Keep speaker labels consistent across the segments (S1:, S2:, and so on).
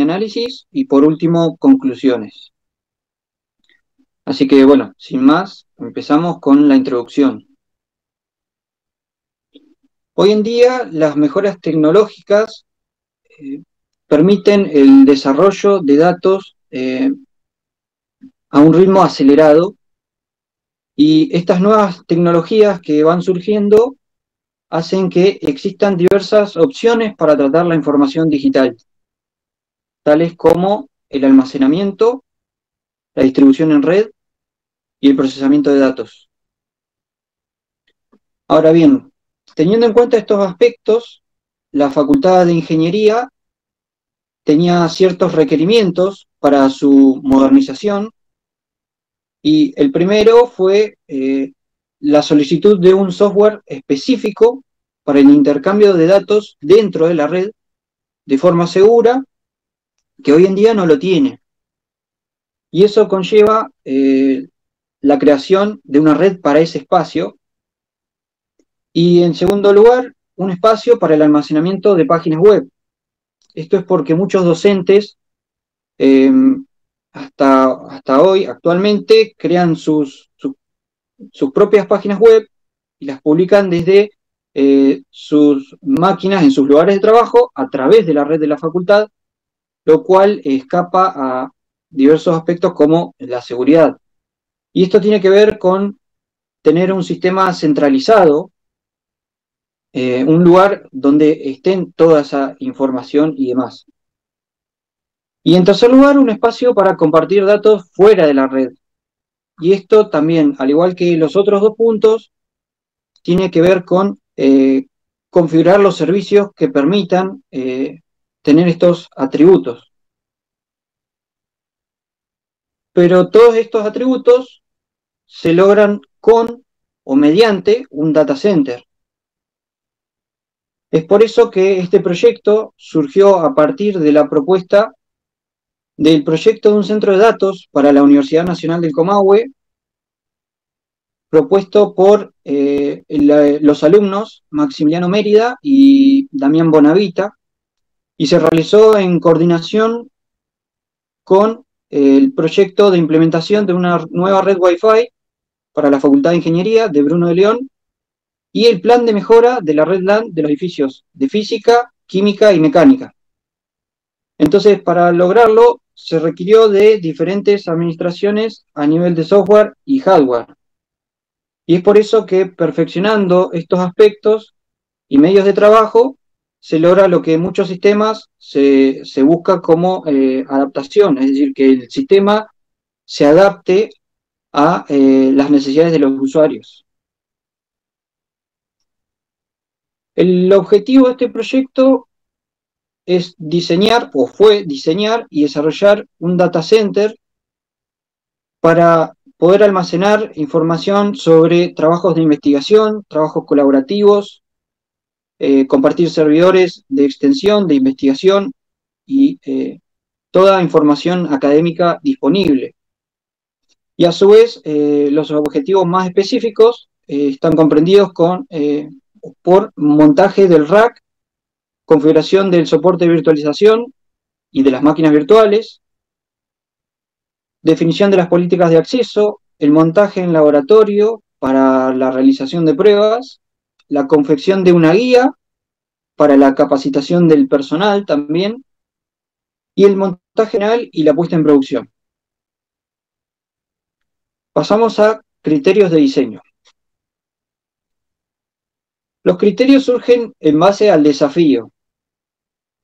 S1: análisis y por último conclusiones. Así que bueno, sin más, empezamos con la introducción. Hoy en día las mejoras tecnológicas eh, permiten el desarrollo de datos a un ritmo acelerado y estas nuevas tecnologías que van surgiendo hacen que existan diversas opciones para tratar la información digital, tales como el almacenamiento, la distribución en red y el procesamiento de datos. Ahora bien, teniendo en cuenta estos aspectos, la Facultad de Ingeniería tenía ciertos requerimientos para su modernización y el primero fue la solicitud de un software específico para el intercambio de datos dentro de la red de forma segura, que hoy en día no lo tiene. Y eso conlleva la creación de una red para ese espacio y, en segundo lugar, un espacio para el almacenamiento de páginas web. Esto es porque muchos docentes eh, hasta hoy, actualmente, crean sus propias páginas web y las publican desde sus máquinas en sus lugares de trabajo a través de la red de la facultad, lo cual escapa a diversos aspectos como la seguridad. Y esto tiene que ver con tener un sistema centralizado, un lugar donde estén toda esa información y demás. Y en tercer lugar, un espacio para compartir datos fuera de la red. Y esto también, al igual que los otros dos puntos, tiene que ver con configurar los servicios que permitan tener estos atributos. Pero todos estos atributos se logran con o mediante un data center. Es por eso que este proyecto surgió a partir de la propuesta del proyecto de un centro de datos para la Universidad Nacional del Comahue, propuesto por los alumnos Maximiliano Mérida y Damián Bonavita, y se realizó en coordinación con el proyecto de implementación de una nueva red Wi-Fi para la Facultad de Ingeniería de Bruno de León y el plan de mejora de la red LAN de los edificios de Física, Química y Mecánica. Entonces, para lograrlo, se requirió de diferentes administraciones a nivel de software y hardware. Y es por eso que, perfeccionando estos aspectos y medios de trabajo, se logra lo que en muchos sistemas se busca como adaptación, es decir, que el sistema se adapte a las necesidades de los usuarios. El objetivo de este proyecto es diseñar, o fue diseñar y desarrollar un data center para poder almacenar información sobre trabajos de investigación, trabajos colaborativos, compartir servidores de extensión, de investigación y toda información académica disponible. Y a su vez, los objetivos más específicos están comprendidos por montaje del rack, configuración del soporte de virtualización y de las máquinas virtuales, definición de las políticas de acceso, el montaje en laboratorio para la realización de pruebas, la confección de una guía para la capacitación del personal también, y el montaje general y la puesta en producción. Pasamos a criterios de diseño. Los criterios surgen en base al desafío.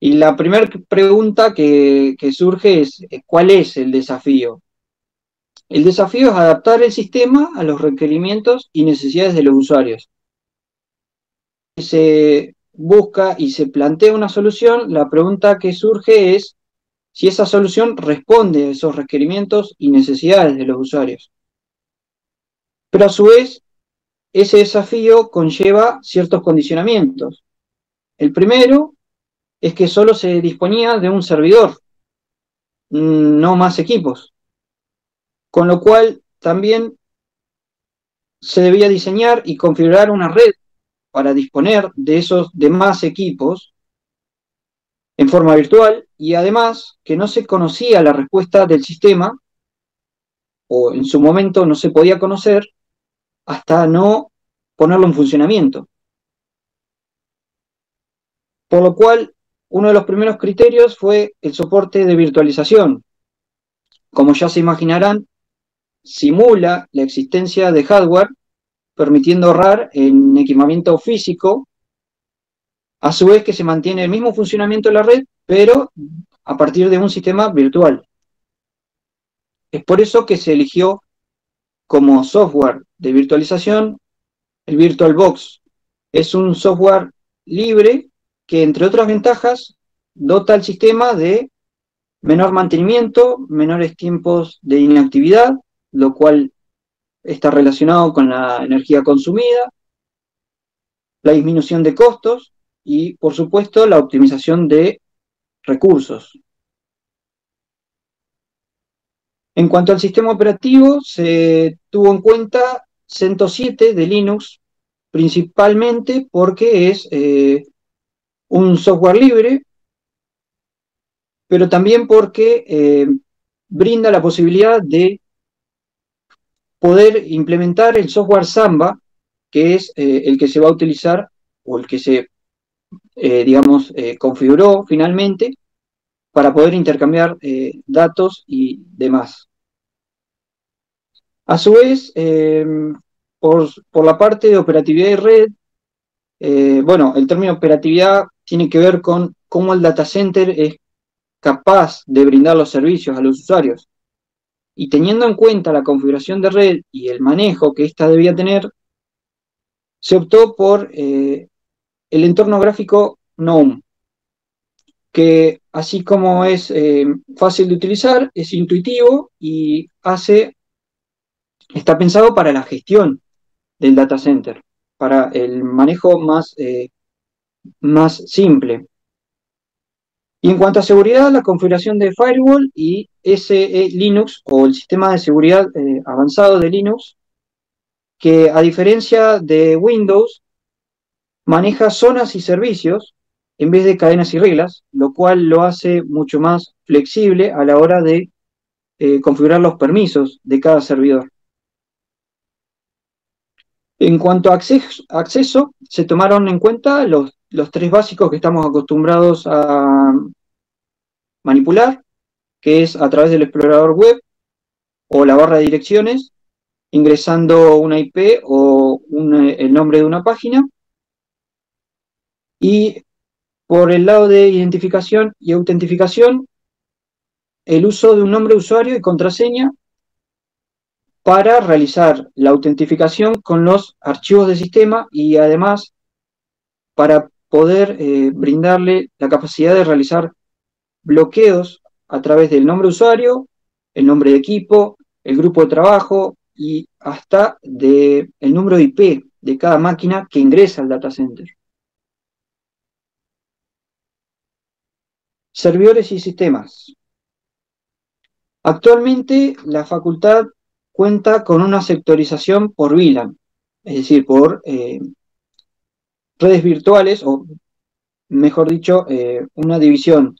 S1: Y la primera pregunta que surge es, ¿cuál es el desafío? El desafío es adaptar el sistema a los requerimientos y necesidades de los usuarios. Se busca y se plantea una solución, la pregunta que surge es si esa solución responde a esos requerimientos y necesidades de los usuarios. Pero a su vez, ese desafío conlleva ciertos condicionamientos. El primero es que solo se disponía de un servidor, no más equipos, con lo cual también se debía diseñar y configurar una red para disponer de esos demás equipos en forma virtual y además que no se conocía la respuesta del sistema, o en su momento no se podía conocer, hasta no ponerlo en funcionamiento. Por lo cual, uno de los primeros criterios fue el soporte de virtualización. Como ya se imaginarán, simula la existencia de hardware, permitiendo ahorrar en equipamiento físico, a su vez que se mantiene el mismo funcionamiento de la red, pero a partir de un sistema virtual. Es por eso que se eligió como software de virtualización el VirtualBox. Es un software libre que, entre otras ventajas, dota al sistema de menor mantenimiento, menores tiempos de inactividad, lo cual está relacionado con la energía consumida, la disminución de costos y, por supuesto, la optimización de recursos. En cuanto al sistema operativo, se tuvo en cuenta CentOS 7 de Linux, principalmente porque es un software libre, pero también porque brinda la posibilidad de poder implementar el software Samba, que es el que se va a utilizar o el que se, digamos, configuró finalmente para poder intercambiar datos y demás. A su vez, por la parte de operatividad de red, bueno, el término operatividad tiene que ver con cómo el data center es capaz de brindar los servicios a los usuarios. Y teniendo en cuenta la configuración de red y el manejo que ésta debía tener, se optó por el entorno gráfico GNOME, que así como es fácil de utilizar, es intuitivo y está pensado para la gestión del data center, para el manejo más simple. Y en cuanto a seguridad, la configuración de firewall y SE Linux, o el sistema de seguridad avanzado de Linux, que a diferencia de Windows, maneja zonas y servicios en vez de cadenas y reglas, lo cual lo hace mucho más flexible a la hora de configurar los permisos de cada servidor. En cuanto a acceso, se tomaron en cuenta los tres básicos que estamos acostumbrados a manipular, que es a través del explorador web o la barra de direcciones, ingresando una IP o el nombre de una página. Y por el lado de identificación y autentificación, el uso de un nombre de usuario y contraseña para realizar la autentificación con los archivos de sistema y además para poder brindarle la capacidad de realizar bloqueos a través del nombre de usuario, el nombre de equipo, el grupo de trabajo y hasta el número de IP de cada máquina que ingresa al data center. Servidores y sistemas. Actualmente la facultad cuenta con una sectorización por VLAN, es decir, por redes virtuales, o mejor dicho, una división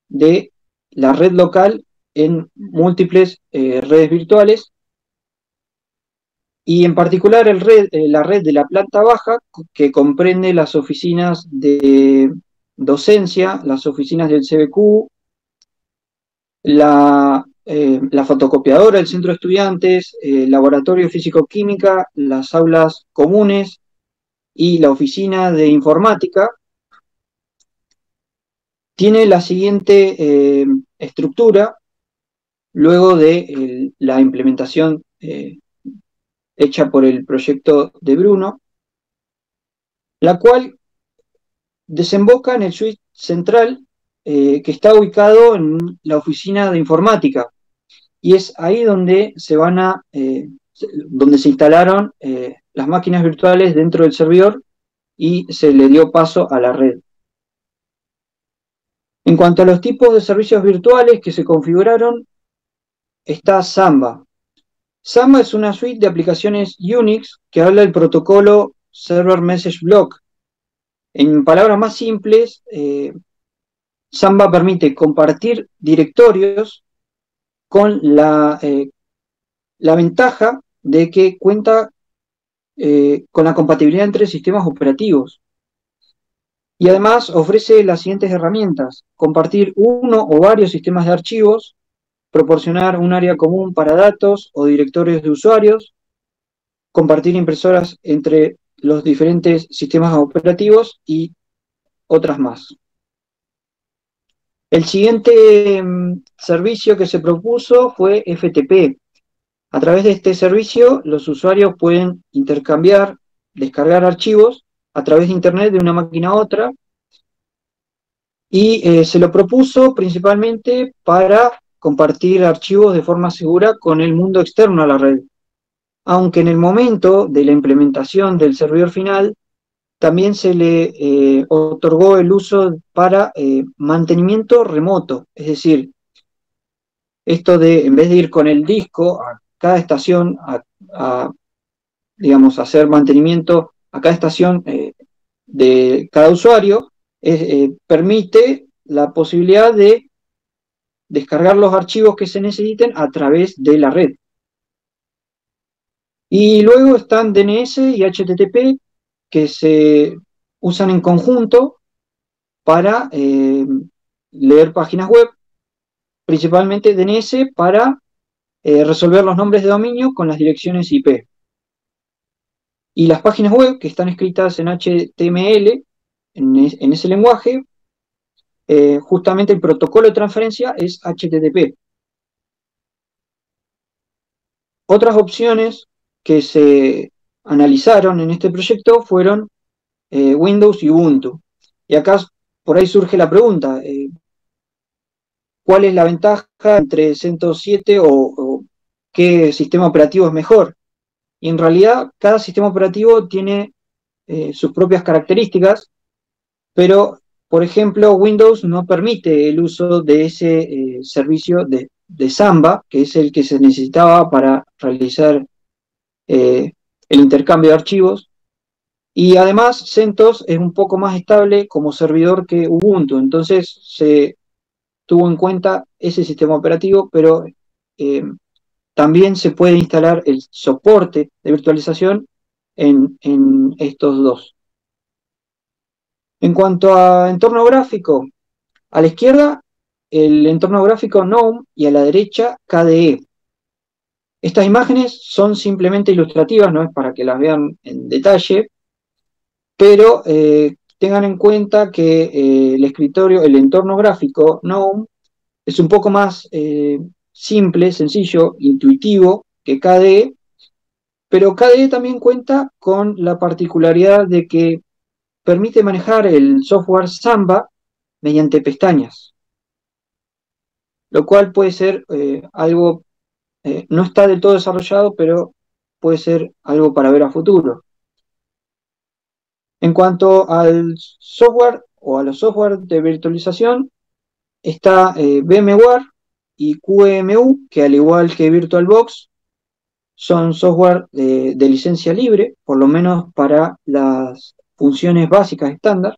S1: de la red local en múltiples redes virtuales, y en particular la red de la planta baja, que comprende las oficinas de docencia, las oficinas del CBQ, la fotocopiadora, el centro de estudiantes, el laboratorio físico-química, las aulas comunes y la oficina de informática, tiene la siguiente estructura luego de la implementación hecha por el proyecto de Bruno, la cual desemboca en el suite central que está ubicado en la oficina de informática, y es ahí donde donde se instalaron las máquinas virtuales dentro del servidor y se le dio paso a la red. En cuanto a los tipos de servicios virtuales que se configuraron, está Samba. Samba es una suite de aplicaciones Unix que habla del protocolo Server Message Block. En palabras más simples, Samba permite compartir directorios con la ventaja de que cuenta con la compatibilidad entre sistemas operativos. Y además ofrece las siguientes herramientas: compartir uno o varios sistemas de archivos, proporcionar un área común para datos o directorios de usuarios, compartir impresoras entre los diferentes sistemas operativos y otras más. El siguiente servicio que se propuso fue FTP. A través de este servicio, los usuarios pueden intercambiar, descargar archivos a través de Internet de una máquina a otra, y se lo propuso principalmente para compartir archivos de forma segura con el mundo externo a la red, aunque en el momento de la implementación del servidor final también se le otorgó el uso para mantenimiento remoto, es decir, esto de, en vez de ir con el disco a cada estación a, digamos, hacer mantenimiento a cada estación de cada usuario, permite la posibilidad de descargar los archivos que se necesiten a través de la red. Y luego están DNS y HTTP, que se usan en conjunto para leer páginas web, principalmente DNS para resolver los nombres de dominio con las direcciones IP. Y las páginas web que están escritas en HTML, en ese lenguaje, justamente el protocolo de transferencia es HTTP. Otras opciones que se analizaron en este proyecto fueron Windows y Ubuntu. Y acá por ahí surge la pregunta, ¿cuál es la ventaja entre CentOS 7 o qué sistema operativo es mejor? Y en realidad cada sistema operativo tiene sus propias características, pero por ejemplo Windows no permite el uso de ese servicio de Samba, que es el que se necesitaba para realizar el intercambio de archivos. Y además CentOS es un poco más estable como servidor que Ubuntu, entonces se tuvo en cuenta ese sistema operativo, pero también se puede instalar el soporte de virtualización en estos dos. En cuanto a entorno gráfico, a la izquierda el entorno gráfico GNOME y a la derecha KDE. Estas imágenes son simplemente ilustrativas, no es para que las vean en detalle, pero tengan en cuenta que el entorno gráfico GNOME es un poco más simple, sencillo, intuitivo que KDE, pero KDE también cuenta con la particularidad de que permite manejar el software Samba mediante pestañas, lo cual puede ser algo, no está del todo desarrollado, pero puede ser algo para ver a futuro. En cuanto al software o a los software de virtualización, está VMware y QEMU, que al igual que VirtualBox, son software de licencia libre, por lo menos para las funciones básicas estándar,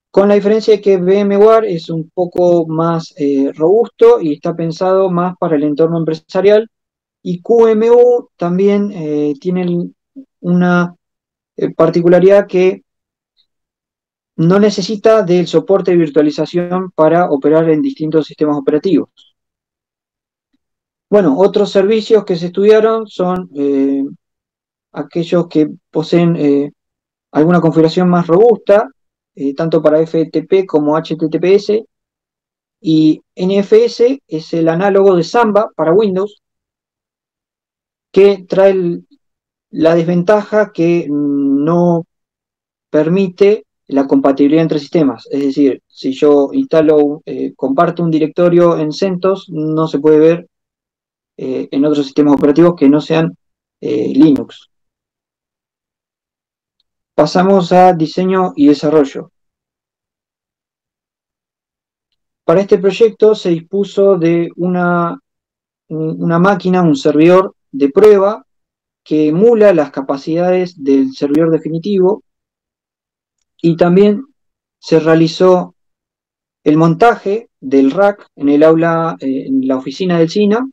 S1: con la diferencia de que VMware es un poco más robusto y está pensado más para el entorno empresarial, y QEMU también tiene una particularidad que no necesita del soporte de virtualización para operar en distintos sistemas operativos. Bueno, otros servicios que se estudiaron son aquellos que poseen alguna configuración más robusta, tanto para FTP como HTTPS, y NFS es el análogo de Samba para Windows, que trae la desventaja que no permite la compatibilidad entre sistemas. Es decir, si yo comparto un directorio en CentOS, no se puede ver en otros sistemas operativos que no sean Linux. Pasamos a diseño y desarrollo. Para este proyecto se dispuso de una máquina, un servidor de prueba que emula las capacidades del servidor definitivo, y también se realizó el montaje del rack en el aula, en la oficina del SINA,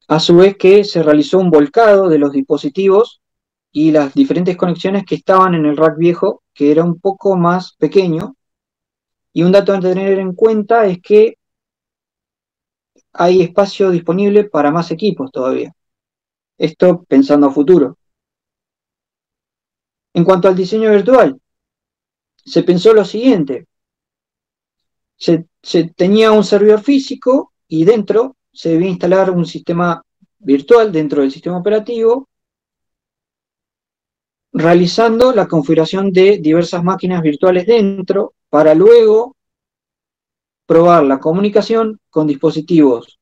S1: a su vez que se realizó un volcado de los dispositivos y las diferentes conexiones que estaban en el rack viejo, que era un poco más pequeño. Y un dato a tener en cuenta es que hay espacio disponible para más equipos todavía. Esto pensando a futuro. En cuanto al diseño virtual, se pensó lo siguiente. Se tenía un servidor físico y dentro se debía instalar un sistema virtual dentro del sistema operativo, realizando la configuración de diversas máquinas virtuales dentro para luego probar la comunicación con dispositivos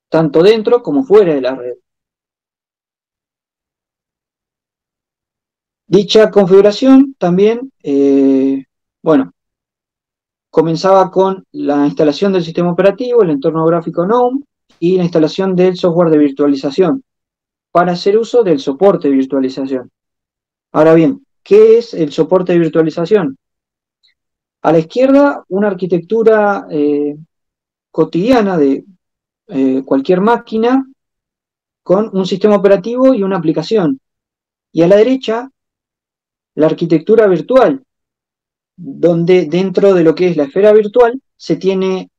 S1: tanto dentro como fuera de la red. Dicha configuración también, bueno, comenzaba con la instalación del sistema operativo, el entorno gráfico GNOME y la instalación del software de virtualización para hacer uso del soporte de virtualización. Ahora bien, ¿qué es el soporte de virtualización? A la izquierda, una arquitectura cotidiana de cualquier máquina con un sistema operativo y una aplicación. Y a la derecha, la arquitectura virtual, donde dentro de lo que es la esfera virtual se tiene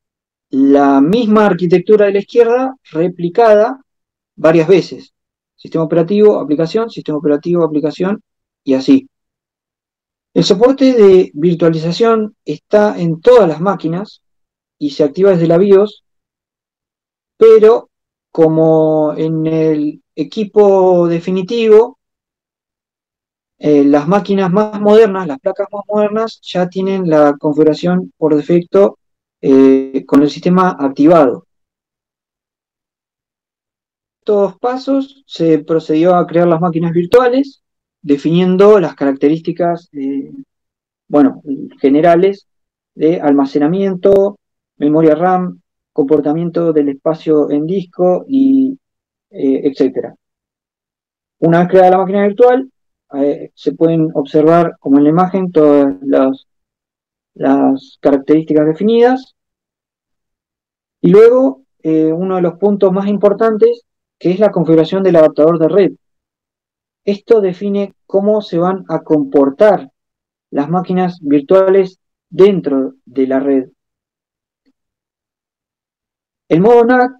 S1: la misma arquitectura de la izquierda replicada varias veces. Sistema operativo, aplicación y así. El soporte de virtualización está en todas las máquinas y se activa desde la BIOS, pero como en el equipo definitivo, las máquinas más modernas, las placas más modernas, ya tienen la configuración por defecto con el sistema activado. Estos pasos se procedió a crear las máquinas virtuales, definiendo las características bueno, generales de almacenamiento, memoria RAM, comportamiento del espacio en disco y etcétera. Una vez creada la máquina virtual, se pueden observar, como en la imagen, todas las características definidas. Y luego, uno de los puntos más importantes, que es la configuración del adaptador de red. Esto define cómo se van a comportar las máquinas virtuales dentro de la red. El modo NAC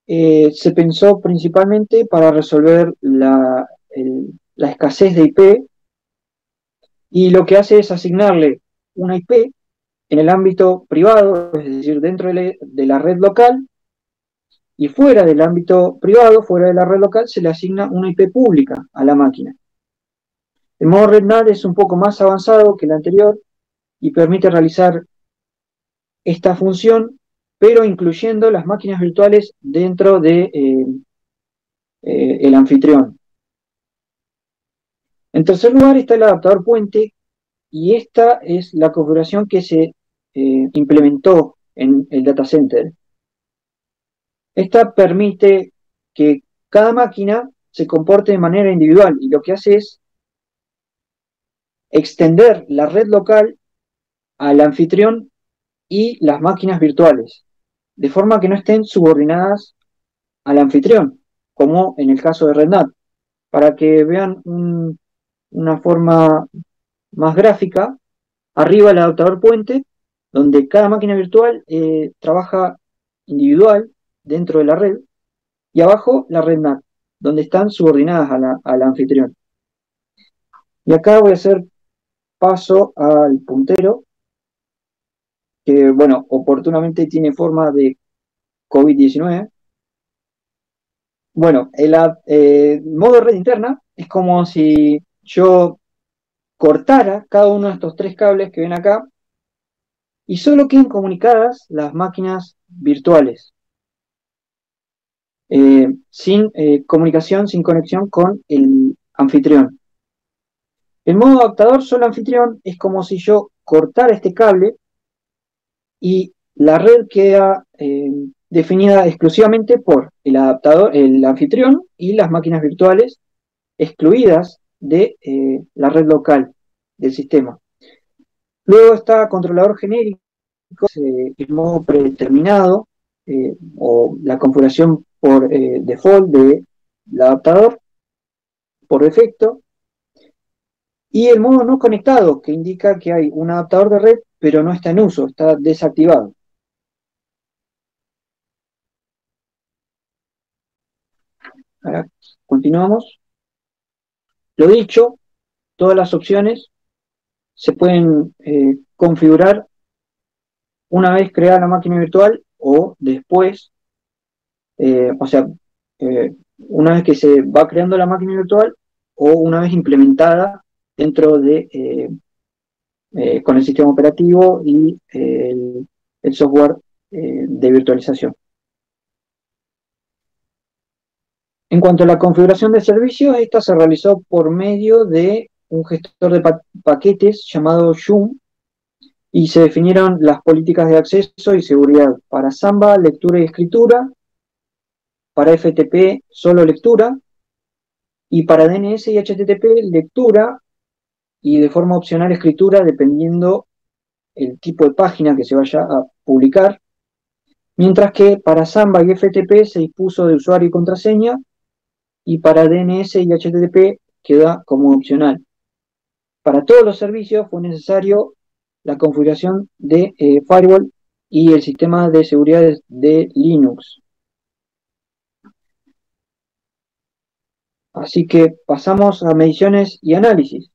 S1: se pensó principalmente para resolver la escasez de IP y lo que hace es asignarle una IP en el ámbito privado, es decir, dentro de la red local, y fuera del ámbito privado, fuera de la red local, se le asigna una IP pública a la máquina. El modo RedNAT es un poco más avanzado que el anterior y permite realizar esta función, pero incluyendo las máquinas virtuales dentro de el anfitrión. En tercer lugar está el adaptador puente, y esta es la configuración que se implementó en el data center. Esta permite que cada máquina se comporte de manera individual y lo que hace es extender la red local al anfitrión y las máquinas virtuales, de forma que no estén subordinadas al anfitrión, como en el caso de RedNAT. Para que vean una forma más gráfica, arriba el adaptador puente, donde cada máquina virtual trabaja individual dentro de la red, y abajo la red NAT, donde están subordinadas al anfitrión. Y acá voy a hacer paso al puntero, que bueno, oportunamente tiene forma de COVID-19. Bueno, el modo red interna es como si yo cortara cada uno de estos tres cables que ven acá y solo queden comunicadas las máquinas virtuales, sin comunicación, sin conexión con el anfitrión. El modo adaptador solo anfitrión es como si yo cortara este cable y la red queda definida exclusivamente por el adaptador, el anfitrión y las máquinas virtuales excluidas de la red local del sistema. Luego está controlador genérico, el modo predeterminado o la configuración por default del adaptador por defecto, y el modo no conectado, que indica que hay un adaptador de red, pero no está en uso, está desactivado. Ahora continuamos. Lo dicho, todas las opciones se pueden configurar una vez creada la máquina virtual o después, o sea, una vez que se va creando la máquina virtual o una vez implementada dentro de, con el sistema operativo y el software de virtualización. En cuanto a la configuración de servicios, esta se realizó por medio de un gestor de paquetes llamado Joom, y se definieron las políticas de acceso y seguridad para Samba, lectura y escritura, para FTP, solo lectura, y para DNS y HTTP, lectura y de forma opcional escritura, dependiendo el tipo de página que se vaya a publicar, mientras que para Samba y FTP se dispuso de usuario y contraseña, y para DNS y HTTP queda como opcional. Para todos los servicios fue necesario la configuración de firewall y el sistema de seguridad de Linux. Así que pasamos a mediciones y análisis.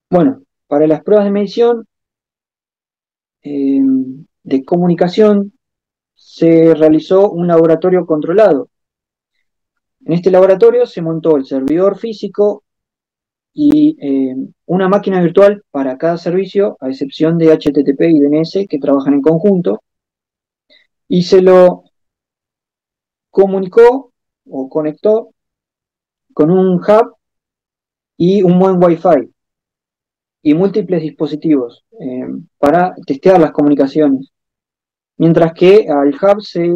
S1: Bueno, para las pruebas de medición de comunicación se realizó un laboratorio controlado. En este laboratorio se montó el servidor físico y una máquina virtual para cada servicio, a excepción de HTTP y DNS, que trabajan en conjunto, y se lo comunicó o conectó con un hub y un buen Wi-Fi y múltiples dispositivos para testear las comunicaciones. Mientras que al hub se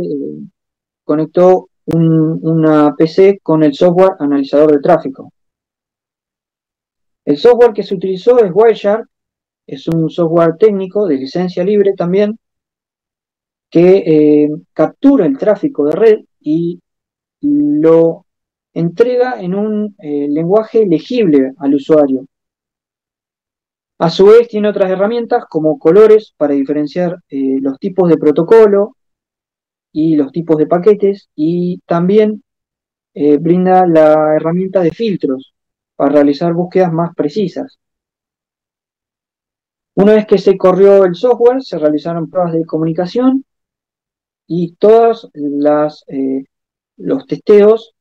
S1: conectó una PC con el software analizador de tráfico. El software que se utilizó es Wireshark, es un software técnico de licencia libre también, que captura el tráfico de red y lo entrega en un lenguaje legible al usuario. A su vez tiene otras herramientas como colores para diferenciar los tipos de protocolo y los tipos de paquetes, y también brinda la herramienta de filtros para realizar búsquedas más precisas. Una vez que se corrió el software, se realizaron pruebas de comunicación y todos los testeos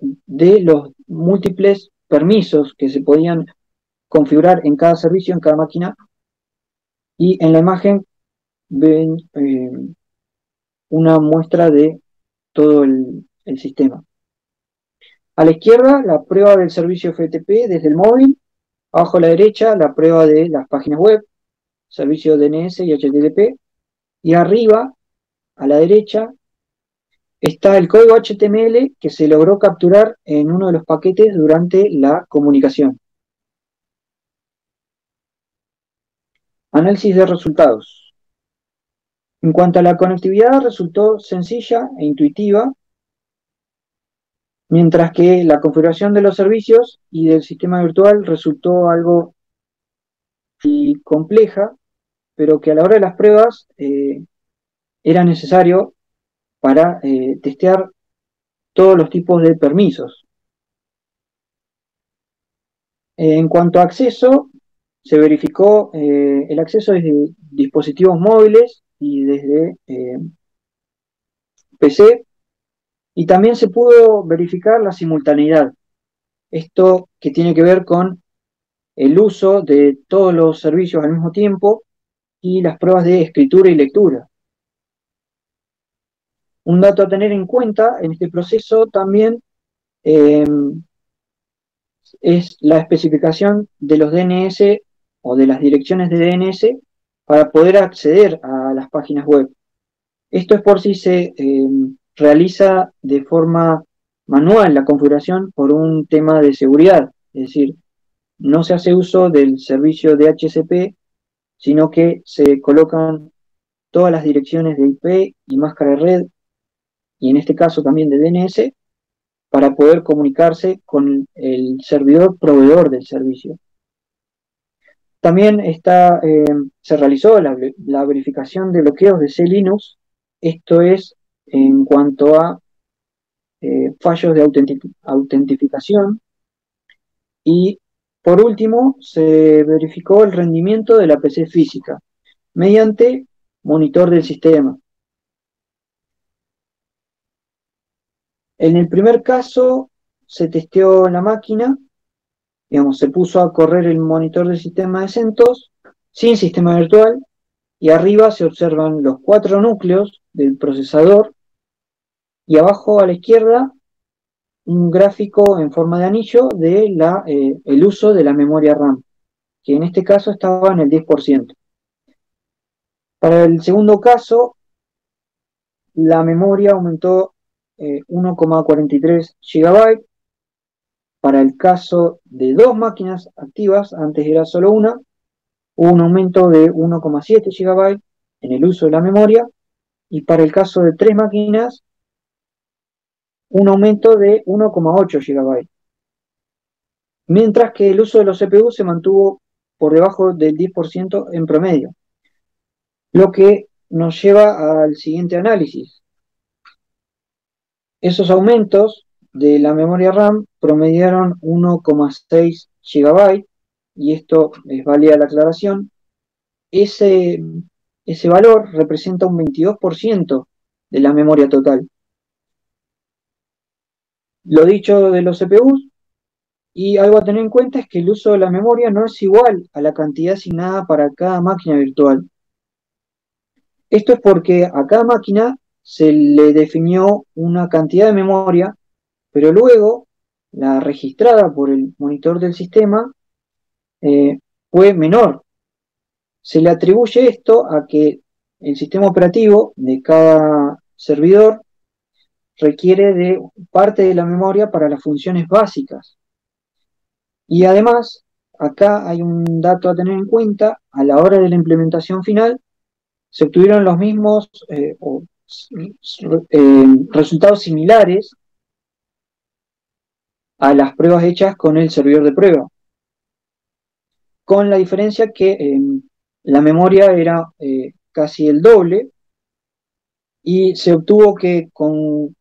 S1: de los múltiples permisos que se podían configurar en cada servicio, en cada máquina, y en la imagen ven una muestra de todo el sistema. A la izquierda, la prueba del servicio FTP desde el móvil. Abajo a la derecha, la prueba de las páginas web, servicio DNS y HTTP. Y arriba, a la derecha, está el código HTML que se logró capturar en uno de los paquetes durante la comunicación. Análisis de resultados. En cuanto a la conectividad, resultó sencilla e intuitiva, mientras que la configuración de los servicios y del sistema virtual resultó algo compleja, pero que a la hora de las pruebas era necesario para testear todos los tipos de permisos. En cuanto a acceso, se verificó el acceso desde dispositivos móviles y desde PC, y también se pudo verificar la simultaneidad. Esto que tiene que ver con el uso de todos los servicios al mismo tiempo y las pruebas de escritura y lectura. Un dato a tener en cuenta en este proceso también eh, es la especificación de los DNS o de las direcciones de DNS para poder acceder a las páginas web. Esto es por si se realiza de forma manual la configuración por un tema de seguridad, es decir, no se hace uso del servicio DHCP, sino que se colocan todas las direcciones de IP y máscara de red, y en este caso también de DNS, para poder comunicarse con el servidor proveedor del servicio. También se realizó la verificación de bloqueos de C-Linux, esto es en cuanto a fallos de autentificación, y por último se verificó el rendimiento de la PC física mediante monitor del sistema. En el primer caso se testeó la máquina, digamos, se puso a correr el monitor del sistema de CentOS sin sistema virtual, y arriba se observan los 4 núcleos del procesador, y abajo a la izquierda un gráfico en forma de anillo de el uso de la memoria RAM, que en este caso estaba en el 10%. Para el segundo caso, la memoria aumentó 1,43 GB. Para el caso de 2 máquinas activas, antes era solo una, hubo un aumento de 1,7 GB en el uso de la memoria, y para el caso de 3 máquinas, un aumento de 1,8 GB. Mientras que el uso de los CPU se mantuvo por debajo del 10% en promedio, lo que nos lleva al siguiente análisis. Esos aumentos de la memoria RAM promediaron 1,6 GB, y esto es válida la aclaración. Ese valor representa un 22% de la memoria total. Lo dicho de los CPUs, y algo a tener en cuenta es que el uso de la memoria no es igual a la cantidad asignada para cada máquina virtual. Esto es porque a cada máquina se le definió una cantidad de memoria, pero luego la registrada por el monitor del sistema fue menor. Se le atribuye esto a que el sistema operativo de cada servidor requiere de parte de la memoria para las funciones básicas. Y además, acá hay un dato a tener en cuenta: a la hora de la implementación final, se obtuvieron los mismos resultados similares a las pruebas hechas con el servidor de prueba, con la diferencia que la memoria era casi el doble, y se obtuvo que con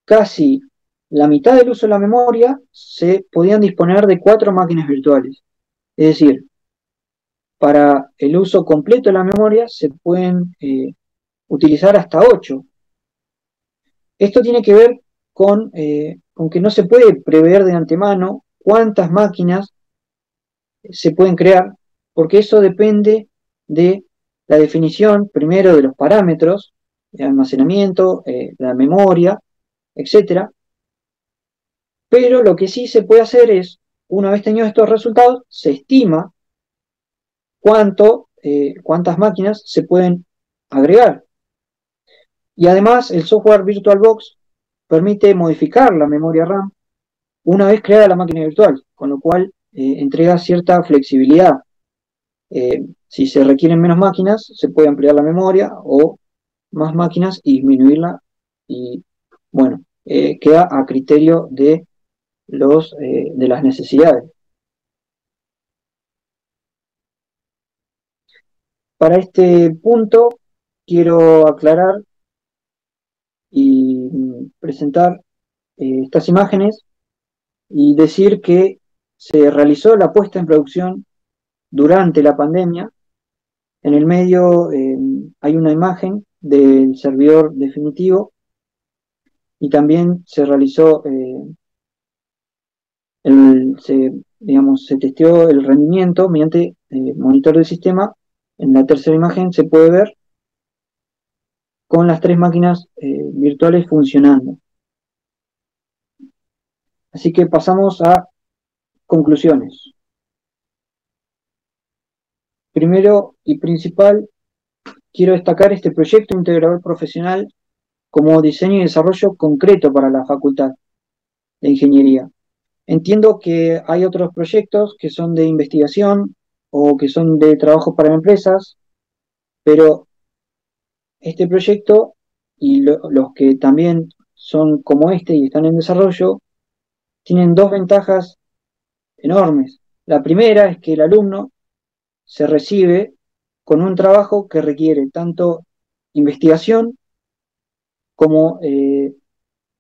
S1: casi la mitad del uso de la memoria se podían disponer de 4 máquinas virtuales. Es decir, para el uso completo de la memoria se pueden utilizar hasta 8. Esto tiene que ver con que no se puede prever de antemano cuántas máquinas se pueden crear, porque eso depende de la definición, primero, de los parámetros de almacenamiento, la memoria, etcétera. Pero lo que sí se puede hacer es, una vez tenidos estos resultados, se estima cuántas máquinas se pueden agregar. Y además, el software VirtualBox permite modificar la memoria RAM una vez creada la máquina virtual, con lo cual entrega cierta flexibilidad. Si se requieren menos máquinas, se puede ampliar la memoria, o más máquinas y disminuirla, y bueno, queda a criterio de las necesidades. Para este punto quiero aclarar y presentar estas imágenes y decir que se realizó la puesta en producción durante la pandemia. En el medio hay una imagen del servidor definitivo, y también se realizó, se testeó el rendimiento mediante monitor del sistema. En la tercera imagen se puede ver con las 3 máquinas virtuales funcionando. Así que pasamos a conclusiones. Primero y principal, quiero destacar este proyecto integrador profesional como diseño y desarrollo concreto para la Facultad de Ingeniería. Entiendo que hay otros proyectos que son de investigación o que son de trabajo para empresas, pero este proyecto y los que también son como este y están en desarrollo, tienen dos ventajas enormes. La primera es que el alumno se recibe con un trabajo que requiere tanto investigación como,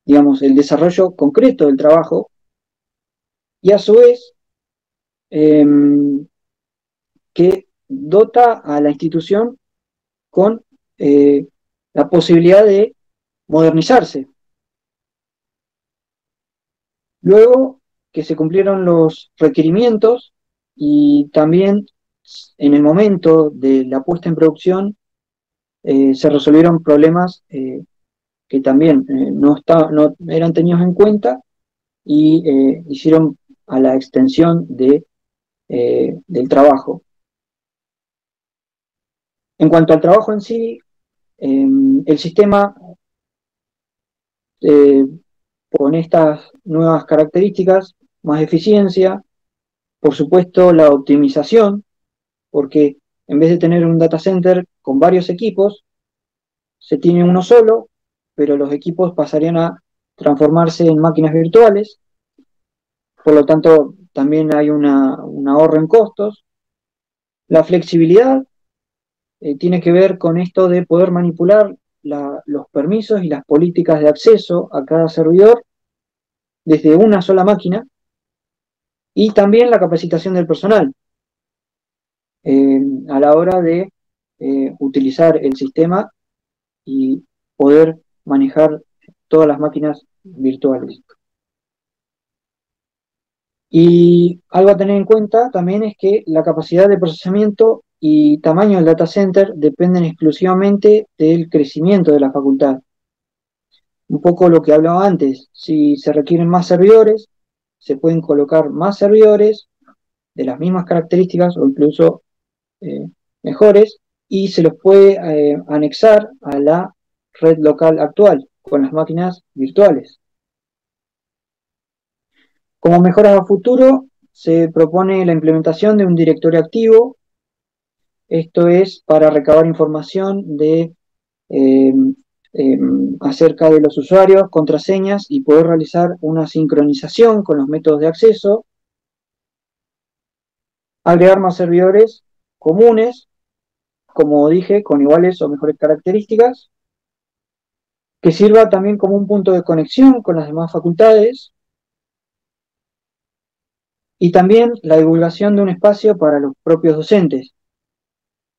S1: digamos, el desarrollo concreto del trabajo, y a su vez eh, que dota a la institución con la posibilidad de modernizarse. Luego que se cumplieron los requerimientos y también en el momento de la puesta en producción se resolvieron problemas que también no eran tenidos en cuenta y hicieron a la extensión del trabajo. En cuanto al trabajo en sí, el sistema eh, con estas nuevas características, más eficiencia, por supuesto la optimización, porque en vez de tener un data center con varios equipos, se tiene uno solo, pero los equipos pasarían a transformarse en máquinas virtuales, por lo tanto también hay un ahorro en costos. La flexibilidad tiene que ver con esto de poder manipular los permisos y las políticas de acceso a cada servidor desde una sola máquina, y también la capacitación del personal a la hora de utilizar el sistema y poder manejar todas las máquinas virtuales. Y algo a tener en cuenta también es que la capacidad de procesamiento y tamaño del data center dependen exclusivamente del crecimiento de la facultad. Un poco lo que hablaba antes, si se requieren más servidores, se pueden colocar más servidores de las mismas características o incluso eh, mejores, y se los puede anexar a la red local actual con las máquinas virtuales. Como mejoras a futuro, se propone la implementación de un directorio activo. Esto es para recabar información eh, eh, acerca de los usuarios, contraseñas, y poder realizar una sincronización con los métodos de acceso. Agregar más servidores comunes, como dije, con iguales o mejores características, que sirva también como un punto de conexión con las demás facultades, y también la divulgación de un espacio para los propios docentes.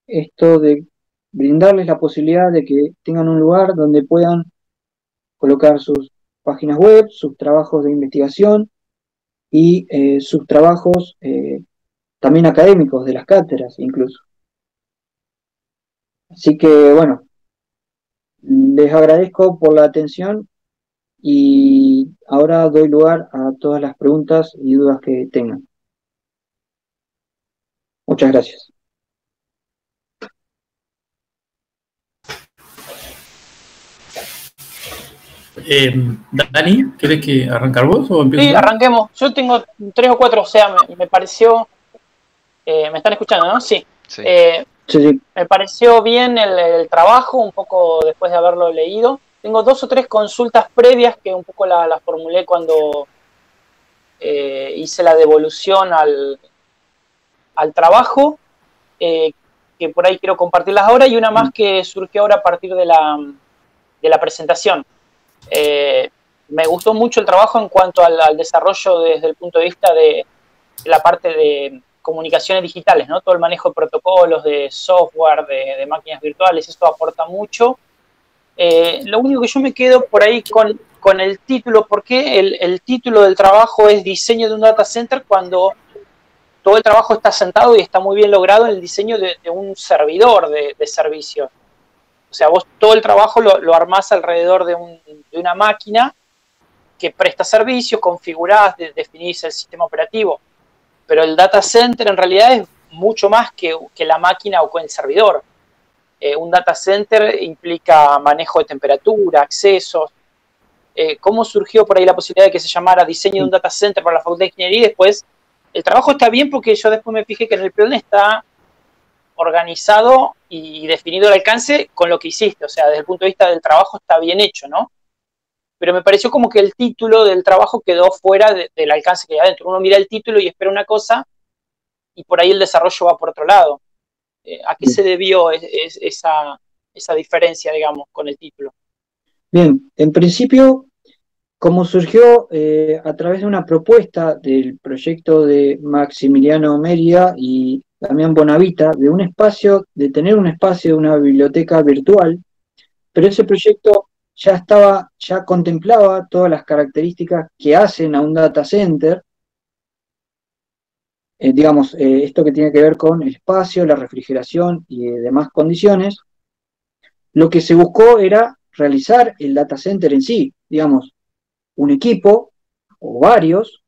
S1: Esto de brindarles la posibilidad de que tengan un lugar donde puedan colocar sus páginas web, sus trabajos de investigación y sus trabajos también académicos de las cátedras incluso. Así que bueno, les agradezco por la atención y ahora doy lugar a todas las preguntas y dudas que tengan. Muchas gracias.
S2: Dani, ¿querés que arrancar vos o empiezo?
S3: Sí, arranquemos. Yo tengo 3 o 4, o sea, me pareció... ¿me están escuchando, no? Sí.
S4: Sí.
S1: Sí.
S3: Me pareció bien el trabajo, un poco después de haberlo leído. Tengo 2 o 3 consultas previas que un poco las formulé cuando hice la devolución al trabajo, que por ahí quiero compartirlas ahora, y una más que surgió ahora a partir de la presentación. Me gustó mucho el trabajo en cuanto al desarrollo desde el punto de vista de la parte de comunicaciones digitales, ¿no? Todo el manejo de protocolos, de software, de máquinas virtuales, esto aporta mucho. Lo único que yo me quedo por ahí con el título, porque el título del trabajo es Diseño de un Data Center, cuando todo el trabajo está sentado y está muy bien logrado en el diseño de un servidor de servicios. O sea, vos todo el trabajo lo armás alrededor de una máquina que presta servicios, configurás, definís el sistema operativo. Pero el data center en realidad es mucho más que la máquina o con el servidor. Un data center implica manejo de temperatura, accesos, cómo surgió por ahí la posibilidad de que se llamara diseño de un data center para la Facultad de Ingeniería, y después el trabajo está bien porque yo después me fijé que en el plan está organizado y definido el alcance con lo que hiciste, o sea, desde el punto de vista del trabajo está bien hecho, ¿no? Pero me pareció como que el título del trabajo quedó fuera del alcance que hay adentro. Uno mira el título y espera una cosa y por ahí el desarrollo va por otro lado. ¿A qué se debió esa diferencia, digamos, con el título?
S1: Bien, en principio, como surgió a través de una propuesta del proyecto de Maximiliano Mérida y Damián Bonavita, de un espacio, de tener un espacio de una biblioteca virtual, pero ese proyecto ya contemplaba todas las características que hacen a un data center, digamos, esto que tiene que ver con el espacio, la refrigeración y demás condiciones. Lo que se buscó era realizar el data center en sí, digamos, un equipo o varios,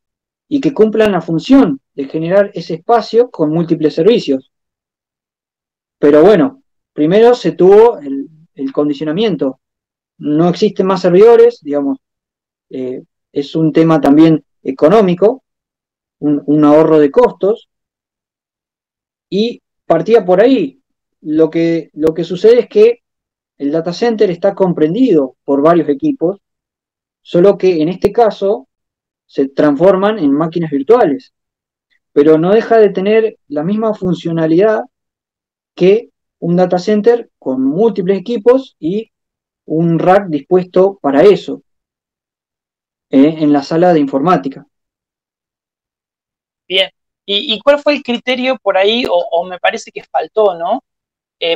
S1: y que cumplan la función de generar ese espacio con múltiples servicios. Pero bueno, primero se tuvo el condicionamiento. No existen más servidores, digamos, es un tema también económico, un ahorro de costos, y partía por ahí. Lo que sucede es que el data center está comprendido por varios equipos, solo que en este caso se transforman en máquinas virtuales, pero no deja de tener la misma funcionalidad que un data center con múltiples equipos y un rack dispuesto para eso, en la sala de informática.
S3: Bien. ¿Y cuál fue el criterio por ahí, o me parece que faltó, ¿no?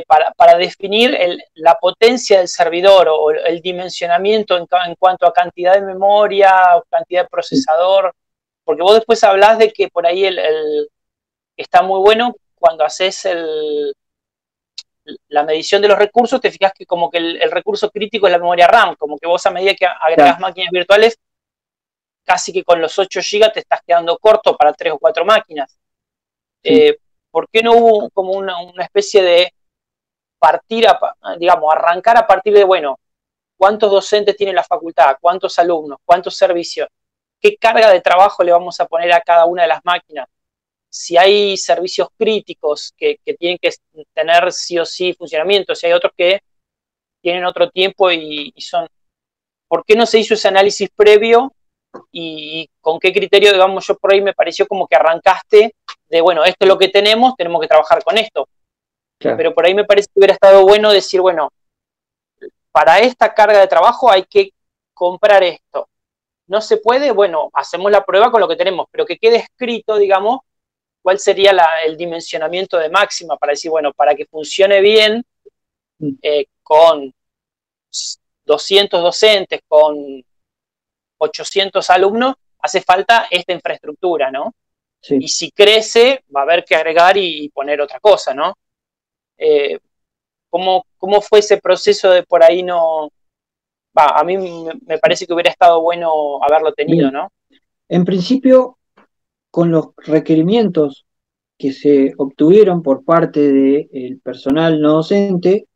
S3: Para definir la potencia del servidor o el dimensionamiento en cuanto a cantidad de memoria o cantidad de procesador, porque vos después hablás de que por ahí está muy bueno cuando haces la medición de los recursos, te fijas que como que el recurso crítico es la memoria RAM, como que vos a medida que agregás máquinas virtuales, casi que con los 8 GB te estás quedando corto para 3 o 4 máquinas.
S1: Sí.
S3: ¿Por qué no hubo como una especie de digamos, arrancar a partir de, bueno, cuántos docentes tiene la facultad, cuántos alumnos, cuántos servicios, qué carga de trabajo le vamos a poner a cada una de las máquinas, si hay servicios críticos que tienen que tener sí o sí funcionamiento, si hay otros que tienen otro tiempo y son... ¿Por qué no se hizo ese análisis previo y con qué criterio, digamos, yo por ahí me pareció como que arrancaste de, bueno, esto es lo que tenemos que trabajar con esto?
S1: Claro.
S3: Pero por ahí me parece que hubiera estado bueno decir, bueno, para esta carga de trabajo hay que comprar esto. No se puede, bueno, hacemos la prueba con lo que tenemos, pero que quede escrito, digamos, cuál sería el dimensionamiento de máxima para decir, bueno, para que funcione bien, con 200 docentes, con 800 alumnos, hace falta esta infraestructura, ¿no?
S1: Sí.
S3: Y si crece, va a haber que agregar y poner otra cosa, ¿no? ¿Cómo fue ese proceso de por ahí no...? A mí me parece que hubiera estado bueno haberlo tenido,
S1: Bien.
S3: ¿no?
S1: En principio, con los requerimientos que se obtuvieron por parte del personal no docente,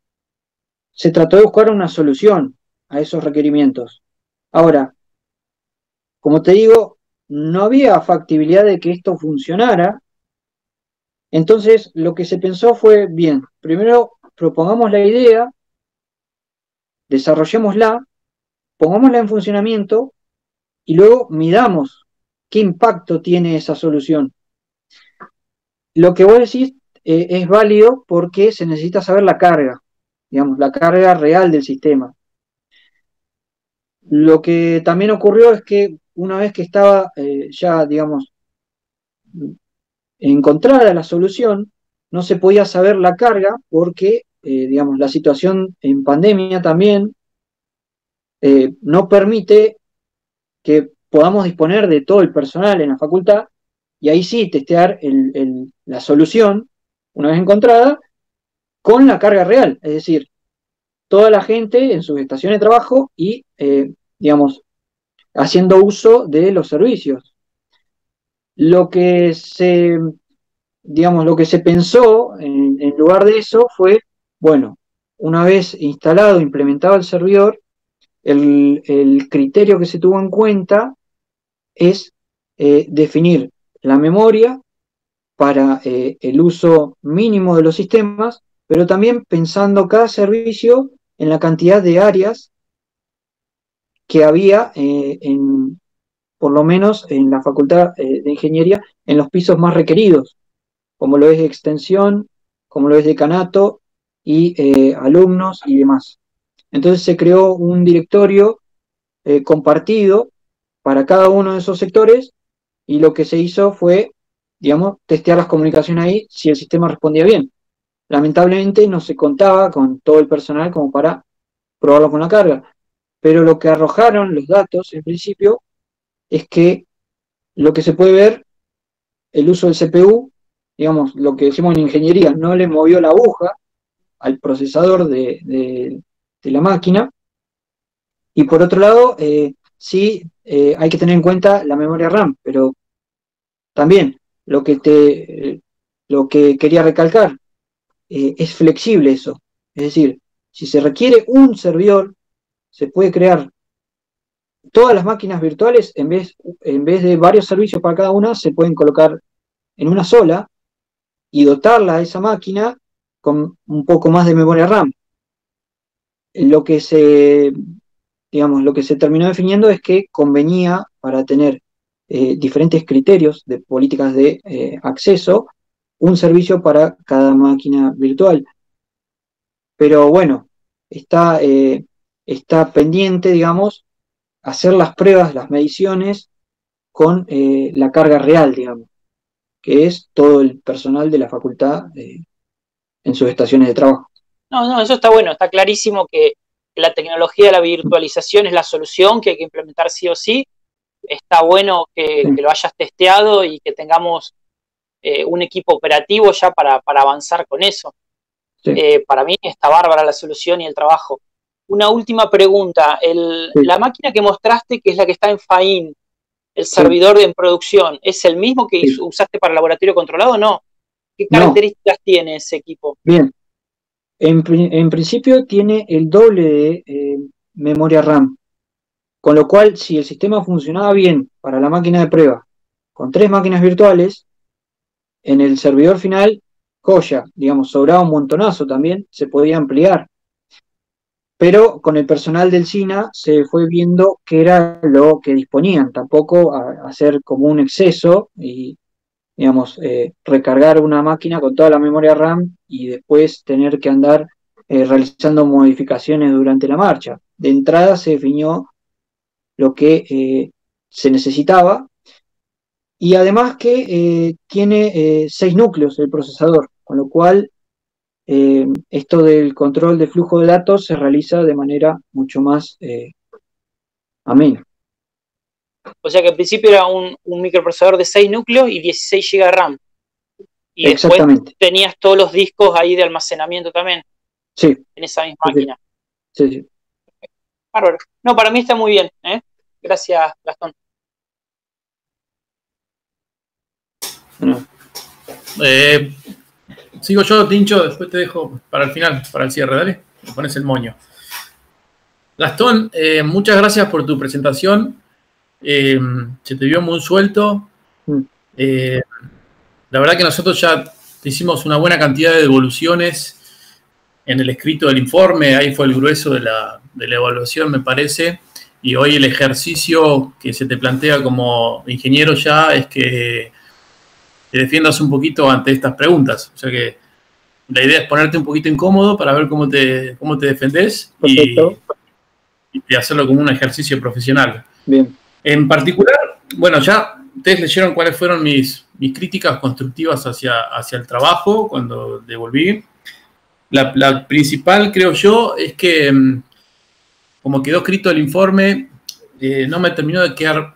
S1: se trató de buscar una solución a esos requerimientos. Ahora, como te digo, no había factibilidad de que esto funcionara, entonces lo que se pensó fue, bien, primero propongamos la idea, desarrollémosla, pongámosla en funcionamiento y luego midamos qué impacto tiene esa solución. Lo que vos decís es válido porque se necesita saber la carga, digamos, la carga real del sistema. Lo que también ocurrió es que una vez que estaba ya, digamos, encontrada la solución, no se podía saber la carga porque, digamos, la situación en pandemia también no permite que podamos disponer de todo el personal en la facultad y ahí sí testear la solución, una vez encontrada, con la carga real, es decir, toda la gente en sus estaciones de trabajo y, digamos, haciendo uso de los servicios. Lo que se, digamos, lo que se pensó en lugar de eso fue, bueno, una vez instalado, implementado el servidor, el criterio que se tuvo en cuenta es definir la memoria para el uso mínimo de los sistemas, pero también pensando cada servicio en la cantidad de áreas que había por lo menos en la Facultad de Ingeniería, en los pisos más requeridos, como lo es extensión, como lo es decanato y alumnos y demás. Entonces se creó un directorio compartido para cada uno de esos sectores y lo que se hizo fue, digamos, testear las comunicaciones ahí si el sistema respondía bien. Lamentablemente no se contaba con todo el personal como para probarlo con la carga, pero lo que arrojaron los datos en principio es que lo que se puede ver, el uso del CPU, digamos, lo que decimos en ingeniería, no le movió la aguja al procesador de la máquina. Y por otro lado, sí hay que tener en cuenta la memoria RAM, pero también lo que quería recalcar, es flexible eso. Es decir, si se requiere un servidor, se puede crear todas las máquinas virtuales, en vez de varios servicios para cada una, se pueden colocar en una sola y dotarla a esa máquina con un poco más de memoria RAM. Lo que lo que se terminó definiendo es que convenía para tener diferentes criterios de políticas de acceso, un servicio para cada máquina virtual. Pero bueno, está pendiente, digamos, hacer las pruebas, las mediciones con la carga real, digamos, que es todo el personal de la facultad en sus estaciones de trabajo.
S3: No, eso está bueno, está clarísimo que la tecnología de la virtualización es la solución que hay que implementar sí o sí. Está bueno que lo hayas testeado y que tengamos un equipo operativo ya para avanzar con eso. Sí. Para mí está bárbara la solución y el trabajo. Una última pregunta. La máquina que mostraste, que es la que está en FAIN, el servidor en producción, ¿es el mismo que usaste para el laboratorio controlado o no? ¿Qué características tiene ese equipo?
S1: Bien. En principio tiene el doble de memoria RAM, con lo cual si el sistema funcionaba bien para la máquina de prueba, con 3 máquinas virtuales, en el servidor final, joya, digamos, sobraba un montonazo también, se podía ampliar. Pero con el personal del SINA se fue viendo qué era lo que disponían, tampoco hacer como un exceso y, digamos, recargar una máquina con toda la memoria RAM y después tener que andar realizando modificaciones durante la marcha. De entrada se definió lo que se necesitaba y además que tiene 6 núcleos el procesador, con lo cual esto del control de flujo de datos se realiza de manera mucho más amena.
S3: O sea que al principio era un microprocesador de 6 núcleos y 16 GB de RAM. Y después tenías todos los discos ahí de almacenamiento también.
S1: Sí.
S3: En esa misma máquina.
S1: Sí.
S3: Bárbaro. No, para mí está muy bien. Gracias, Gastón.
S2: Bueno. Sigo yo, Tincho, después te dejo para el final, para el cierre, dale. Me pones el moño. Gastón, muchas gracias por tu presentación. Se te vio muy suelto. La verdad que nosotros ya hicimos una buena cantidad de devoluciones en el escrito del informe. Ahí fue el grueso de la evaluación, me parece. Y hoy el ejercicio que se te plantea como ingeniero ya es que te defiendas un poquito ante estas preguntas. O sea que la idea es ponerte un poquito incómodo para ver cómo te defendés y hacerlo como un ejercicio profesional.
S1: Bien.
S2: En particular, bueno, ya ustedes leyeron cuáles fueron mis críticas constructivas hacia el trabajo cuando devolví. La principal, creo yo, es que, como quedó escrito el informe, no me terminó de quedar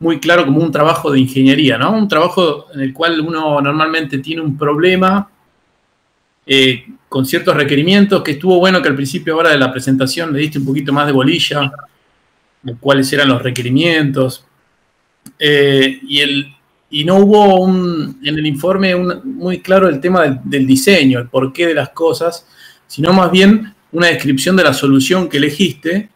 S2: muy claro como un trabajo de ingeniería, ¿no? Un trabajo en el cual uno normalmente tiene un problema con ciertos requerimientos, que estuvo bueno que al principio ahora de la presentación le diste un poquito más de bolilla de cuáles eran los requerimientos. Y no hubo en el informe muy claro el tema del diseño, el porqué de las cosas, sino más bien una descripción de la solución que elegiste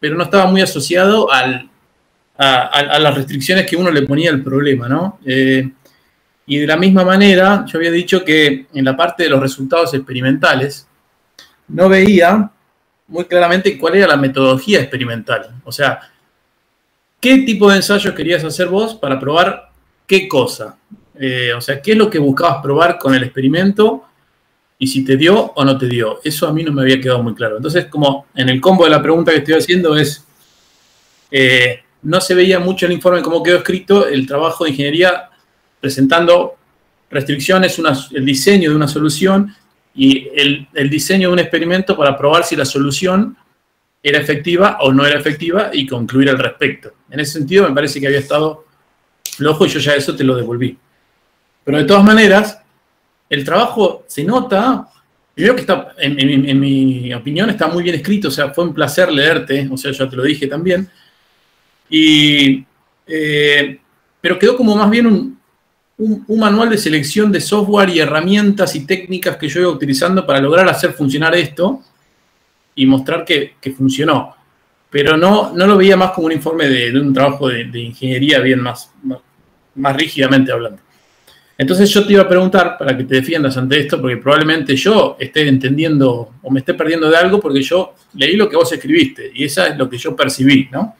S2: pero no estaba muy asociado a las restricciones que uno le ponía al problema, ¿no? Y de la misma manera, yo había dicho que en la parte de los resultados experimentales, no veía muy claramente cuál era la metodología experimental. O sea, ¿qué tipo de ensayos querías hacer vos para probar qué cosa? O sea, ¿qué es lo que buscabas probar con el experimento y si te dio o no te dio? Eso a mí no me había quedado muy claro. Entonces, como en el combo de la pregunta que estoy haciendo es, no se veía mucho en el informe cómo quedó escrito el trabajo de ingeniería presentando restricciones, el diseño de una solución y el diseño de un experimento para probar si la solución era efectiva o no era efectiva y concluir al respecto. En ese sentido me parece que había estado flojo y yo ya eso te lo devolví. Pero de todas maneras, el trabajo se nota, primero que está, en mi opinión, está muy bien escrito, o sea, fue un placer leerte, o sea, ya te lo dije también, pero quedó como más bien un manual de selección de software y herramientas y técnicas que yo iba utilizando para lograr hacer funcionar esto y mostrar que funcionó. Pero no lo veía más como un informe de un trabajo de ingeniería bien más rígidamente hablando. Entonces yo te iba a preguntar, para que te defiendas ante esto, porque probablemente yo esté entendiendo o me esté perdiendo de algo porque yo leí lo que vos escribiste y eso es lo que yo percibí, ¿no?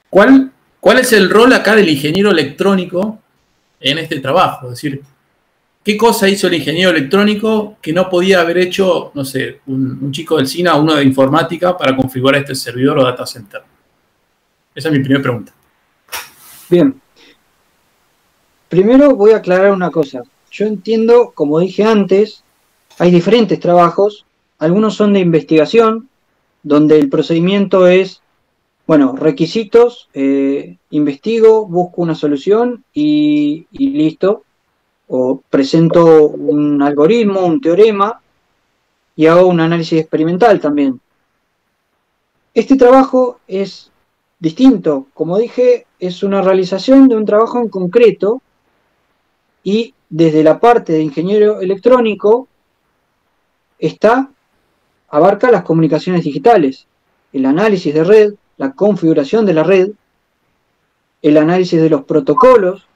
S2: ¿Cuál es el rol acá del ingeniero electrónico en este trabajo? Es decir, ¿qué cosa hizo el ingeniero electrónico que no podía haber hecho, no sé, un chico del SINA o uno de informática para configurar este servidor o data center? Esa es mi primera pregunta.
S1: Bien. Primero voy a aclarar una cosa. Yo entiendo, como dije antes, hay diferentes trabajos. Algunos son de investigación, donde el procedimiento es, bueno, requisitos, investigo, busco una solución y listo. O presento un algoritmo, un teorema y hago un análisis experimental también. Este trabajo es distinto. Como dije, es una realización de un trabajo en concreto y desde la parte de ingeniero electrónico abarca las comunicaciones digitales, el análisis de red, la configuración de la red, el análisis de los protocolos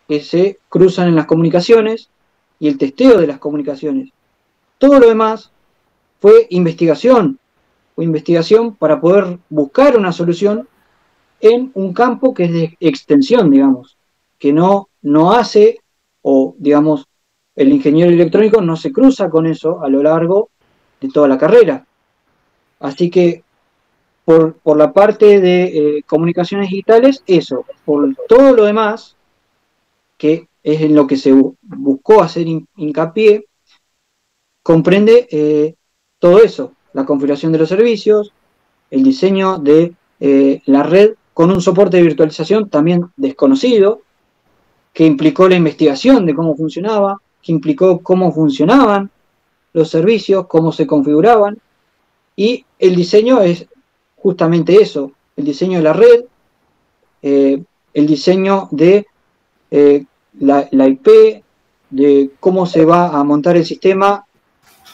S1: que se cruzan en las comunicaciones y el testeo de las comunicaciones. Todo lo demás fue investigación para poder buscar una solución en un campo que es de extensión, digamos, que no hace, o digamos, el ingeniero electrónico no se cruza con eso a lo largo de toda la carrera. Así que por la parte de comunicaciones digitales, eso. Por todo lo demás, que es en lo que se buscó hacer hincapié, comprende todo eso, la configuración de los servicios, el diseño de la red con un soporte de virtualización también desconocido, que implicó la investigación de cómo funcionaba, que implicó cómo funcionaban los servicios, cómo se configuraban, y el diseño es justamente eso, el diseño de la red, el diseño de la IP, de cómo se va a montar el sistema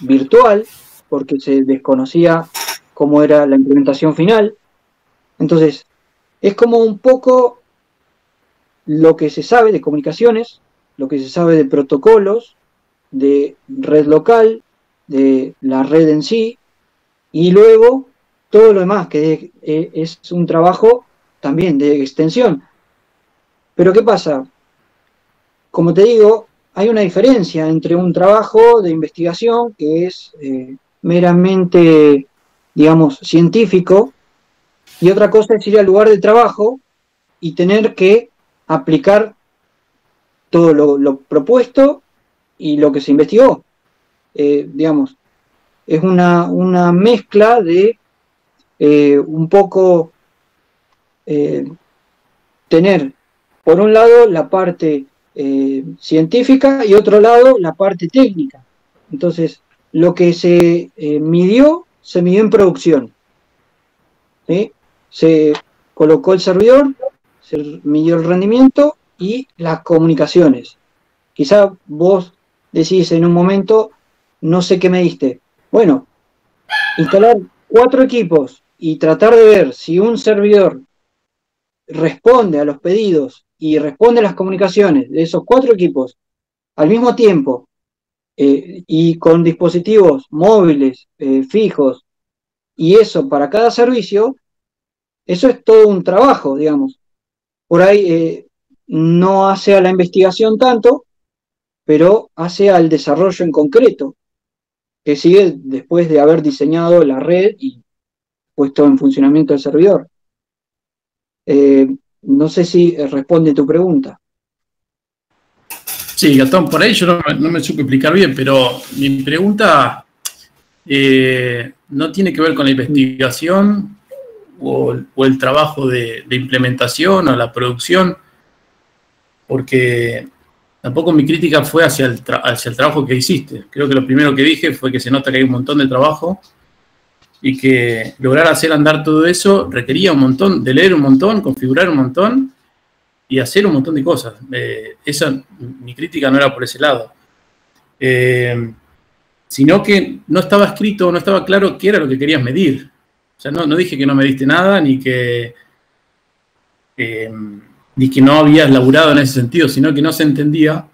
S1: virtual, porque se desconocía cómo era la implementación final. Entonces, es como un poco lo que se sabe de comunicaciones, lo que se sabe de protocolos, de red local, de la red en sí, y luego todo lo demás, que es un trabajo también de extensión. Pero ¿qué pasa? Como te digo, hay una diferencia entre un trabajo de investigación que es meramente, digamos, científico, y otra cosa es ir al lugar de trabajo y tener que aplicar todo lo propuesto y lo que se investigó. Digamos, es una mezcla de un poco tener, por un lado, la parte científica y otro lado, la parte técnica. Entonces, lo que se midió en producción. ¿Sí? Se colocó el servidor, se midió el rendimiento y las comunicaciones. Quizá vos decís en un momento, no sé qué me diste. Bueno, instalar 4 equipos y tratar de ver si un servidor responde a los pedidos y responde a las comunicaciones de esos 4 equipos al mismo tiempo, y con dispositivos móviles, fijos, y eso para cada servicio, eso es todo un trabajo, digamos. Por ahí no hace a la investigación tanto, pero hace al desarrollo en concreto, que sigue después de haber diseñado la red y puesto en funcionamiento el servidor. No sé si responde tu pregunta.
S2: Sí, Gastón, por ahí yo no me supe explicar bien, pero mi pregunta no tiene que ver con la investigación o el trabajo de implementación o la producción, porque tampoco mi crítica fue hacia el trabajo que hiciste. Creo que lo primero que dije fue que se nota que hay un montón de trabajo y que lograr hacer andar todo eso requería un montón, de leer un montón, configurar un montón y hacer un montón de cosas. Mi crítica no era por ese lado. Sino que no estaba escrito, no estaba claro qué era lo que querías medir. O sea, no dije que no mediste nada, ni que no habías laburado en ese sentido, sino que no se entendía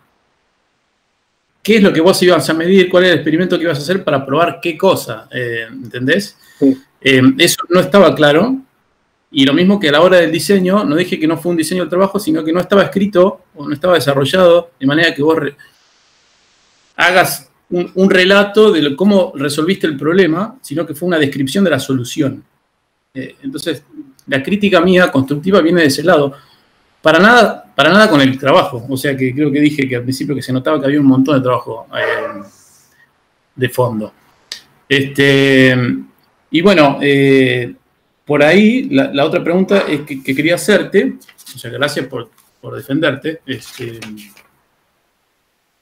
S2: qué es lo que vos ibas a medir, cuál era el experimento que ibas a hacer para probar qué cosa, ¿entendés?
S1: Sí.
S2: Eso no estaba claro, y lo mismo que a la hora del diseño, no dije que no fue un diseño del trabajo, sino que no estaba escrito o no estaba desarrollado de manera que vos hagas un relato de cómo resolviste el problema, sino que fue una descripción de la solución. Entonces, la crítica mía constructiva viene de ese lado. Para nada con el trabajo. O sea que creo que dije que al principio que se notaba que había un montón de trabajo de fondo. Y bueno, por ahí la otra pregunta es que quería hacerte, o sea, gracias por defenderte,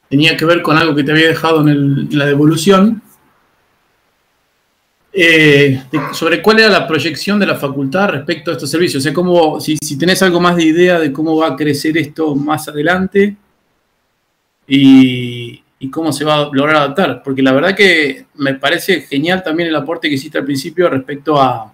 S2: tenía que ver con algo que te había dejado en la devolución, sobre cuál era la proyección de la facultad respecto a estos servicios. O sea, si tenés algo más de idea de cómo va a crecer esto más adelante y cómo se va a lograr adaptar. Porque la verdad que me parece genial también el aporte que hiciste al principio respecto a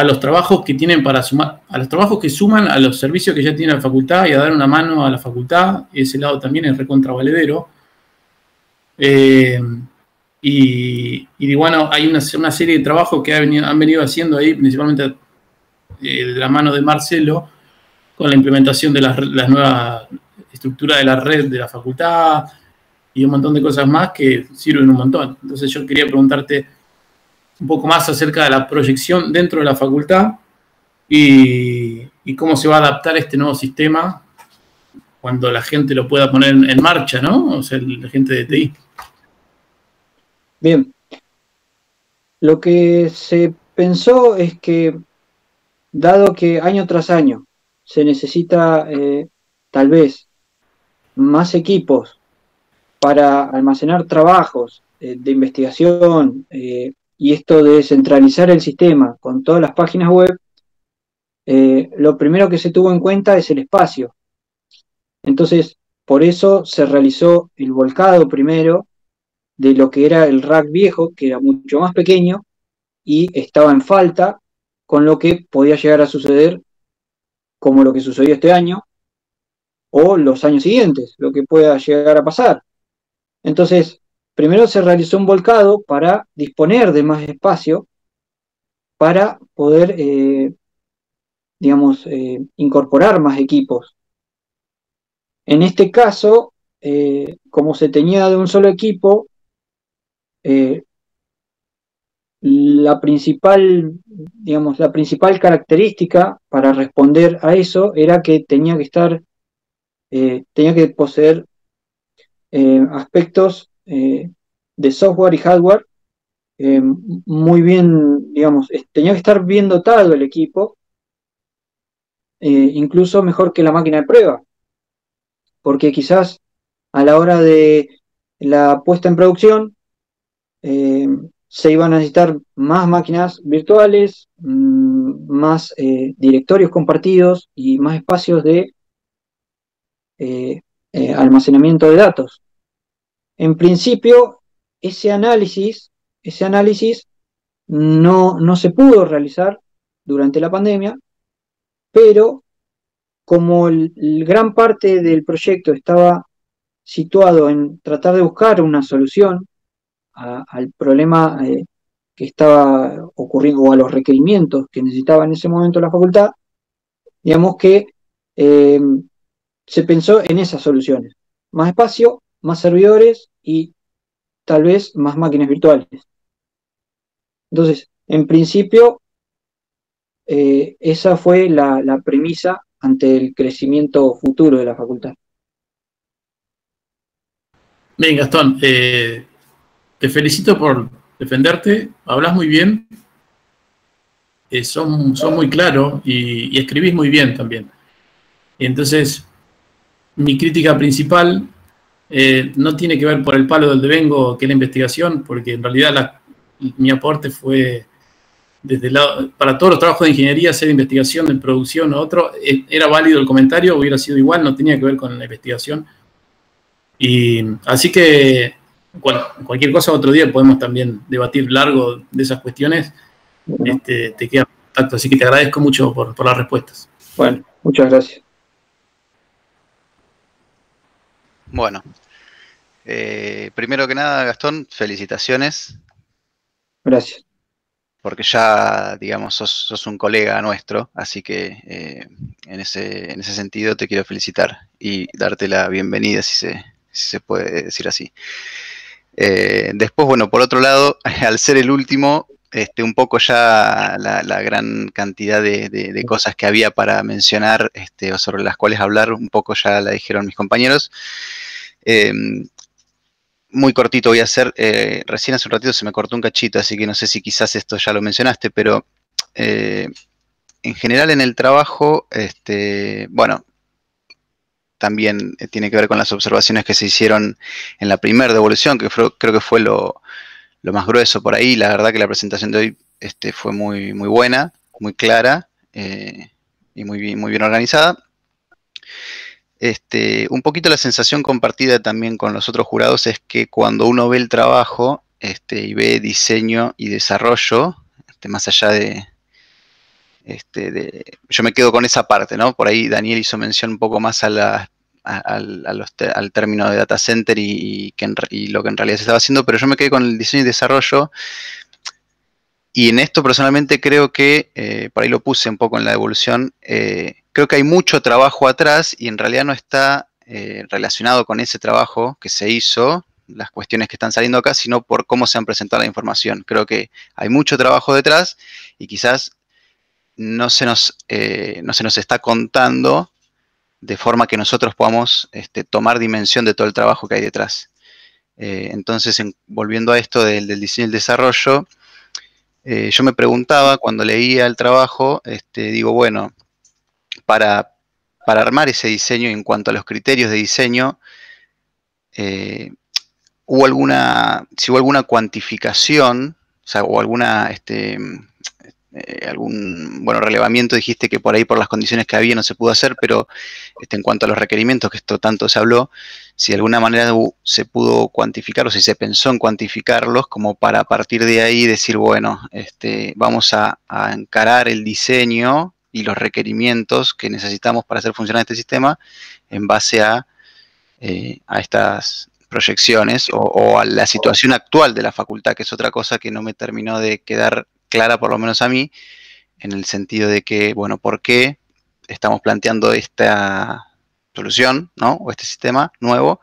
S2: los trabajos que tienen para sumar, a los trabajos que suman a los servicios que ya tiene la facultad y a dar una mano a la facultad. Ese lado también es recontravaledero. Y bueno, hay una serie de trabajos que han venido haciendo ahí, principalmente de la mano de Marcelo, con la implementación de las nuevas estructuras de la red de la facultad y un montón de cosas más que sirven un montón. Entonces yo quería preguntarte un poco más acerca de la proyección dentro de la facultad y cómo se va a adaptar este nuevo sistema cuando la gente lo pueda poner en marcha, ¿no? O sea, la gente de TI.
S1: Bien. Lo que se pensó es que, dado que año tras año se necesita tal vez más equipos para almacenar trabajos de investigación, y esto de centralizar el sistema con todas las páginas web, lo primero que se tuvo en cuenta es el espacio. Entonces, por eso se realizó el volcado primero de lo que era el rack viejo, que era mucho más pequeño y estaba en falta, con lo que podía llegar a suceder como lo que sucedió este año o los años siguientes, lo que pueda llegar a pasar. Entonces, primero se realizó un volcado para disponer de más espacio para poder, digamos, incorporar más equipos. En este caso, como se tenía de un solo equipo, la principal, digamos, la principal característica para responder a eso era que tenía que poseer aspectos de software y hardware muy bien, digamos, tenía que estar bien dotado el equipo, incluso mejor que la máquina de prueba, porque quizás a la hora de la puesta en producción se iban a necesitar más máquinas virtuales, más directorios compartidos y más espacios de almacenamiento de datos. En principio, ese análisis no se pudo realizar durante la pandemia, pero como gran parte del proyecto estaba situado en tratar de buscar una solución al problema que estaba ocurriendo o a los requerimientos que necesitaba en ese momento la facultad, digamos que eh, se pensó en esas soluciones. Más espacio, más servidores y tal vez más máquinas virtuales. Entonces, en principio, esa fue la premisa ante el crecimiento futuro de la facultad.
S2: Bien, Gastón, te felicito por defenderte, hablas muy bien, son muy claros y escribís muy bien también. Y entonces, mi crítica principal no tiene que ver por el palo del devengo, que es la investigación, porque en realidad mi aporte fue para todos los trabajos de ingeniería, sea de investigación, de producción o otro, era válido el comentario, hubiera sido igual, no tenía que ver con la investigación. Y así que cualquier cosa otro día podemos también debatir largo de esas cuestiones.
S1: Bueno,
S2: te queda contacto, así que te agradezco mucho por las respuestas.
S1: bueno, muchas gracias.
S4: Bueno, primero que nada, Gastón, felicitaciones.
S1: Gracias.
S4: Porque ya, digamos, sos un colega nuestro, así que en ese sentido te quiero felicitar y darte la bienvenida, si se puede decir así. Después, bueno, por otro lado, al ser el último, un poco ya la gran cantidad de cosas que había para mencionar o sobre las cuales hablar, un poco ya la dijeron mis compañeros. Muy cortito voy a hacer, recién hace un ratito se me cortó un cachito, así que no sé si quizás esto ya lo mencionaste, pero en general en el trabajo, bueno, también tiene que ver con las observaciones que se hicieron en la primera devolución, que creo que fue lo más grueso por ahí. La verdad que la presentación de hoy fue muy buena, muy clara y muy bien organizada. Un poquito la sensación compartida también con los otros jurados es que cuando uno ve el trabajo y ve diseño y desarrollo, más allá yo me quedo con esa parte, ¿no? Por ahí Daniel hizo mención un poco más al término de data center y lo que en realidad se estaba haciendo, pero yo me quedé con el diseño y desarrollo. Y en esto personalmente creo que, por ahí lo puse un poco en la devolución, creo que hay mucho trabajo atrás y en realidad no está relacionado con ese trabajo que se hizo, las cuestiones que están saliendo acá, sino por cómo se han presentado la información. Creo que hay mucho trabajo detrás y quizás no se nos está contando de forma que nosotros podamos tomar dimensión de todo el trabajo que hay detrás. Entonces, volviendo a esto del diseño y el desarrollo, yo me preguntaba cuando leía el trabajo, digo, bueno, para armar ese diseño en cuanto a los criterios de diseño, hubo alguna cuantificación, o sea, o alguna, algún, bueno, relevamiento, dijiste que por ahí por las condiciones que había no se pudo hacer, pero en cuanto a los requerimientos, que esto tanto se habló, si de alguna manera se pudo cuantificar o si se pensó en cuantificarlos como para a partir de ahí decir, bueno, vamos a encarar el diseño y los requerimientos que necesitamos para hacer funcionar este sistema en base a estas proyecciones o a la situación actual de la facultad, que es otra cosa que no me terminó de quedar clara, por lo menos a mí, en el sentido de que, bueno, ¿por qué estamos planteando esta solución, ¿no? O este sistema nuevo?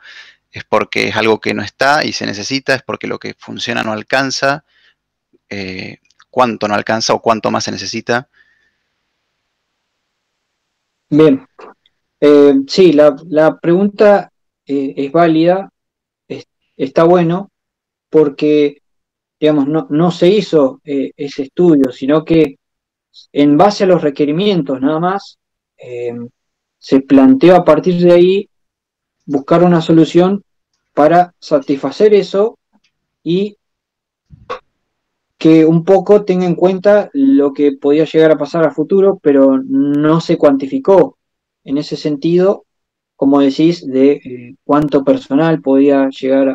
S4: Es porque es algo que no está y se necesita, es porque lo que funciona no alcanza, cuánto no alcanza o cuánto más se necesita.
S1: Bien, sí, la pregunta es válida, está bueno, porque, digamos, no se hizo ese estudio, sino que en base a los requerimientos nada más, se planteó a partir de ahí buscar una solución para satisfacer eso y que un poco tenga en cuenta lo que podía llegar a pasar a futuro, pero no se cuantificó en ese sentido, como decís, de cuánto personal podía llegar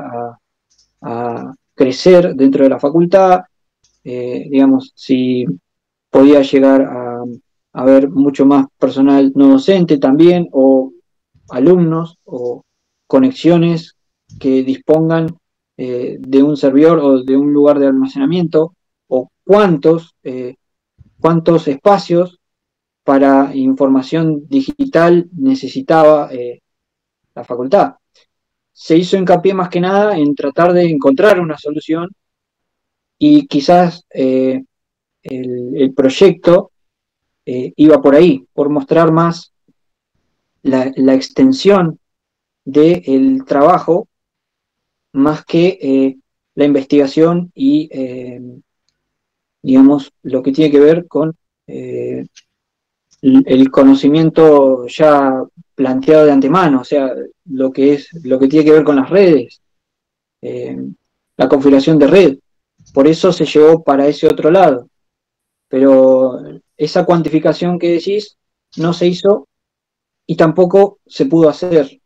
S1: a crecer dentro de la facultad, digamos, si podía llegar a haber mucho más personal no docente también, o alumnos, o conexiones que dispongan de un servidor o de un lugar de almacenamiento, o cuántos espacios para información digital necesitaba la facultad. Se hizo hincapié más que nada en tratar de encontrar una solución y quizás el proyecto iba por ahí, por mostrar más la extensión del trabajo más que la investigación y, digamos, lo que tiene que ver con el conocimiento ya planteado de antemano, o sea, lo que tiene que ver con las redes, eh, la configuración de red. Por eso se llevó para ese otro lado. Pero esa cuantificación que decís no se hizo y tampoco se pudo hacer,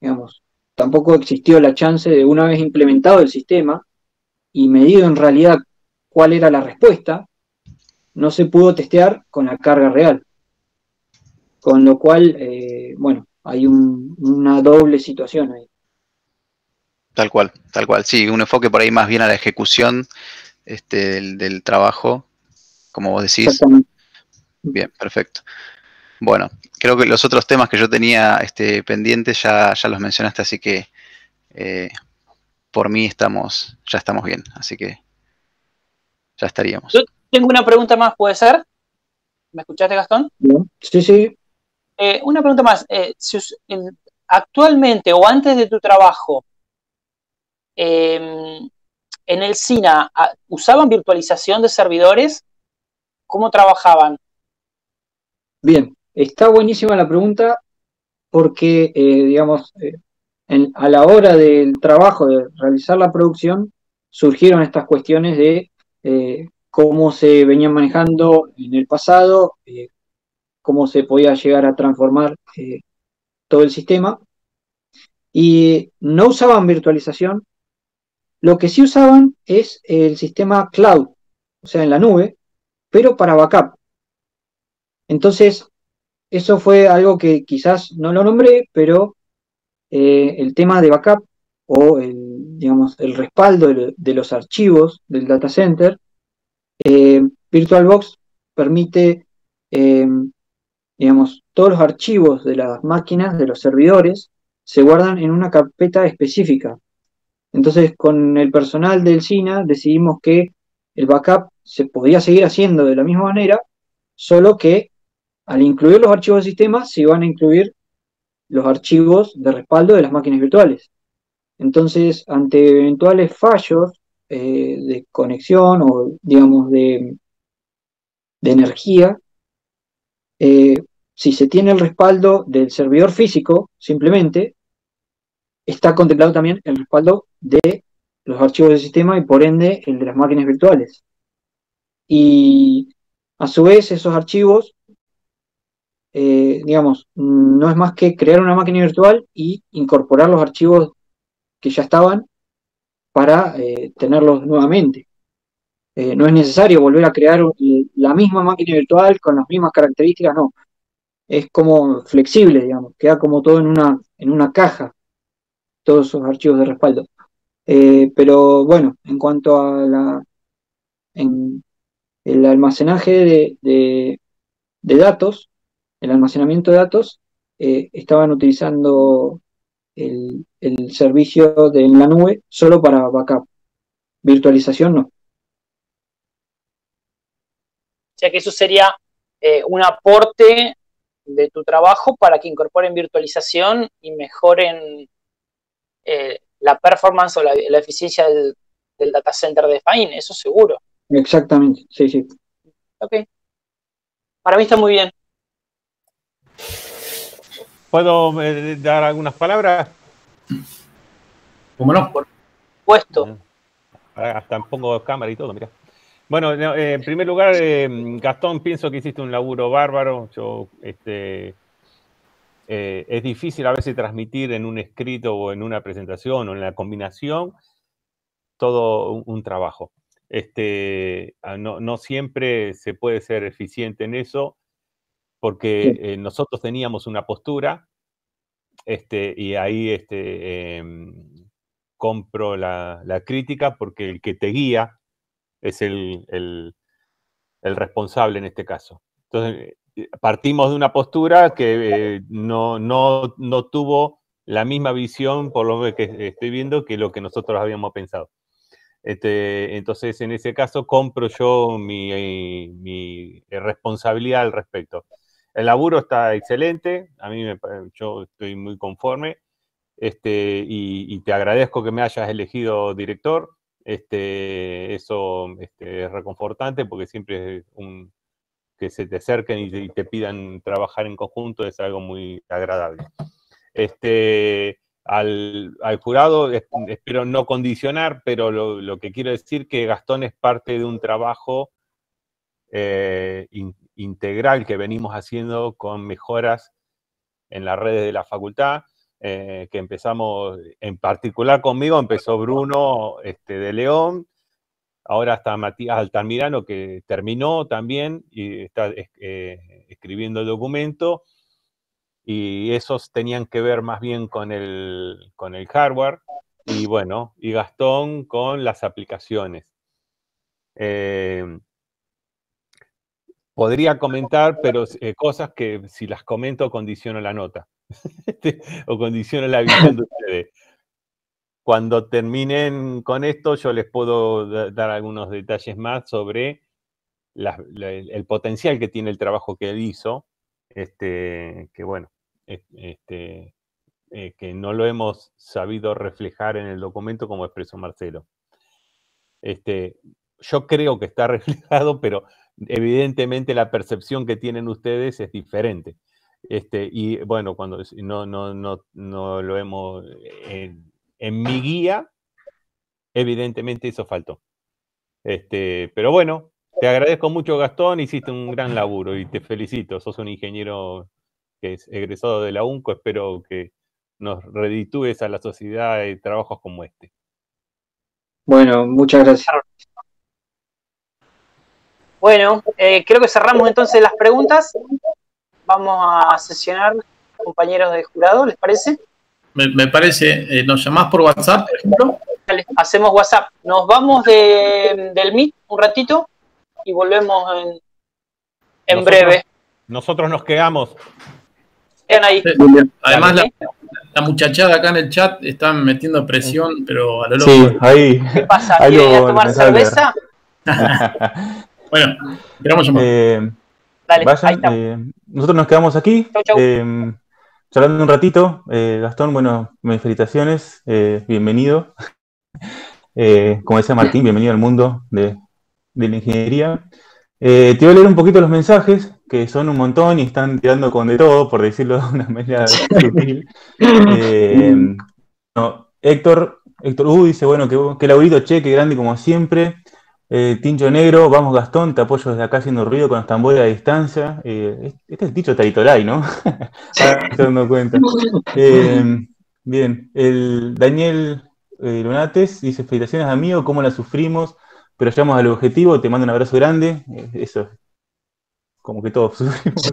S1: digamos. Tampoco existió la chance de, una vez implementado el sistema y medido en realidad cuál era la respuesta, no se pudo testear con la carga real. Con lo cual, bueno, hay una doble situación ahí.
S4: Tal cual, tal cual. Sí, un enfoque por ahí más bien a la ejecución del trabajo, como vos decís.
S1: Exactamente.
S4: Bien, perfecto. Bueno, creo que los otros temas que yo tenía pendientes ya los mencionaste, así que por mí ya estamos bien, así que ya estaríamos.
S3: Yo tengo una pregunta más, ¿puede ser? ¿Me escuchaste, Gastón?
S1: Bien. Sí, sí.
S3: Una pregunta más. Actualmente o antes de tu trabajo, en el SINA, ¿usaban virtualización de servidores? ¿Cómo trabajaban?
S1: Bien. Está buenísima la pregunta porque, digamos, a la hora del trabajo, de realizar la producción, surgieron estas cuestiones de cómo se venían manejando en el pasado, cómo se podía llegar a transformar todo el sistema. Y no usaban virtualización. Lo que sí usaban es el sistema cloud, o sea, en la nube, pero para backup. Entonces, eso fue algo que quizás no lo nombré, pero el tema de backup o digamos, el respaldo de los archivos del data center, VirtualBox permite, digamos, todos los archivos de las máquinas, de los servidores, se guardan en una carpeta específica. Entonces, con el personal del SINA decidimos que el backup se podía seguir haciendo de la misma manera, solo que al incluir los archivos de sistema se iban a incluir los archivos de respaldo de las máquinas virtuales. Entonces, ante eventuales fallos de conexión o, digamos, de energía, si se tiene el respaldo del servidor físico, simplemente, está contemplado también el respaldo de los archivos del sistema y por ende el de las máquinas virtuales. Y a su vez esos archivos, digamos, no es más que crear una máquina virtual y incorporar los archivos que ya estaban para tenerlos nuevamente. No es necesario volver a crear la misma máquina virtual con las mismas características, no. Es como flexible, digamos, queda como todo en una caja, todos esos archivos de respaldo. Pero bueno, en cuanto a el almacenaje de datos, el almacenamiento de datos, estaban utilizando el servicio en la nube solo para backup. Virtualización no.
S3: O sea que eso sería un aporte de tu trabajo para que incorporen virtualización y mejoren la performance o la eficiencia del data center de FAIN, eso seguro.
S1: Exactamente, sí, sí.
S3: Ok. Para mí está muy bien.
S5: ¿Puedo dar algunas palabras?
S2: ¿Cómo no?
S3: Por supuesto.
S5: Hasta pongo cámara y todo, mira. Bueno, en primer lugar, Gastón, pienso que hiciste un laburo bárbaro. Es difícil a veces transmitir en un escrito o en una presentación o en la combinación todo un trabajo. No siempre se puede ser eficiente en eso, porque nosotros teníamos una postura, y ahí compro la crítica, porque el que te guía es el responsable en este caso. Entonces, partimos de una postura que no tuvo la misma visión, por lo que estoy viendo, que lo que nosotros habíamos pensado. Entonces, en ese caso, compro yo mi responsabilidad al respecto. El laburo está excelente, yo estoy muy conforme, y te agradezco que me hayas elegido director. Eso es reconfortante, porque siempre que se te acerquen y te pidan trabajar en conjunto es algo muy agradable. Al jurado espero no condicionar, pero lo que quiero decir que Gastón es parte de un trabajo integral que venimos haciendo con mejoras en las redes de la facultad, que empezamos, en particular conmigo, empezó Bruno de León, ahora está Matías Altamirano, que terminó también y está escribiendo el documento, y esos tenían que ver más bien con el hardware, y bueno, y Gastón con las aplicaciones. Podría comentar, pero cosas que si las comento condiciono la nota, o condiciono la visión de ustedes. Cuando terminen con esto, yo les puedo dar algunos detalles más sobre el potencial que tiene el trabajo que él hizo, que bueno, que no lo hemos sabido reflejar en el documento como expresó Marcelo. Yo creo que está reflejado, pero evidentemente la percepción que tienen ustedes es diferente. Y bueno, cuando no lo hemos... En mi guía, evidentemente eso faltó. Pero bueno, te agradezco mucho, Gastón, hiciste un gran laburo y te felicito. Sos un ingeniero que es egresado de la UNCO, espero que nos reditúes a la sociedad de trabajos como este.
S1: Bueno, muchas gracias.
S3: Bueno, creo que cerramos entonces las preguntas. Vamos a sesionar, compañeros de jurado, ¿les parece?
S2: Me parece, ¿nos llamás por WhatsApp, por ejemplo?
S3: Dale, hacemos WhatsApp. Nos vamos del Meet un ratito y volvemos en breve.
S5: Nosotros nos quedamos.
S3: Quedan ahí.
S2: Además, la muchachada acá en el chat están metiendo presión, pero a lo loco.
S6: Sí, ahí.
S3: ¿Qué pasa? ¿Quieren ir a tomar cerveza?
S2: Bueno, esperamos llamar.
S3: Dale,
S6: vayan, nosotros nos quedamos aquí.
S3: Chau, chau.
S6: Charlando un ratito. Gastón, bueno, mis felicitaciones. Bienvenido. Como decía Martín, bienvenido al mundo de la ingeniería. Te voy a leer un poquito los mensajes, que son un montón y están tirando con de todo, por decirlo de una manera sutil. Héctor dice, bueno, que laburito, che, que grande como siempre. Tincho Negro, vamos Gastón, te apoyo desde acá haciendo ruido con los tambores a distancia. Este es el Ticho Taritoray, ¿no? Ahora me estoy dando cuenta. Bien, el Daniel Lunates dice, felicitaciones amigo, cómo la sufrimos, pero llegamos al objetivo, te mando un abrazo grande. Eso, como que todos sufrimos.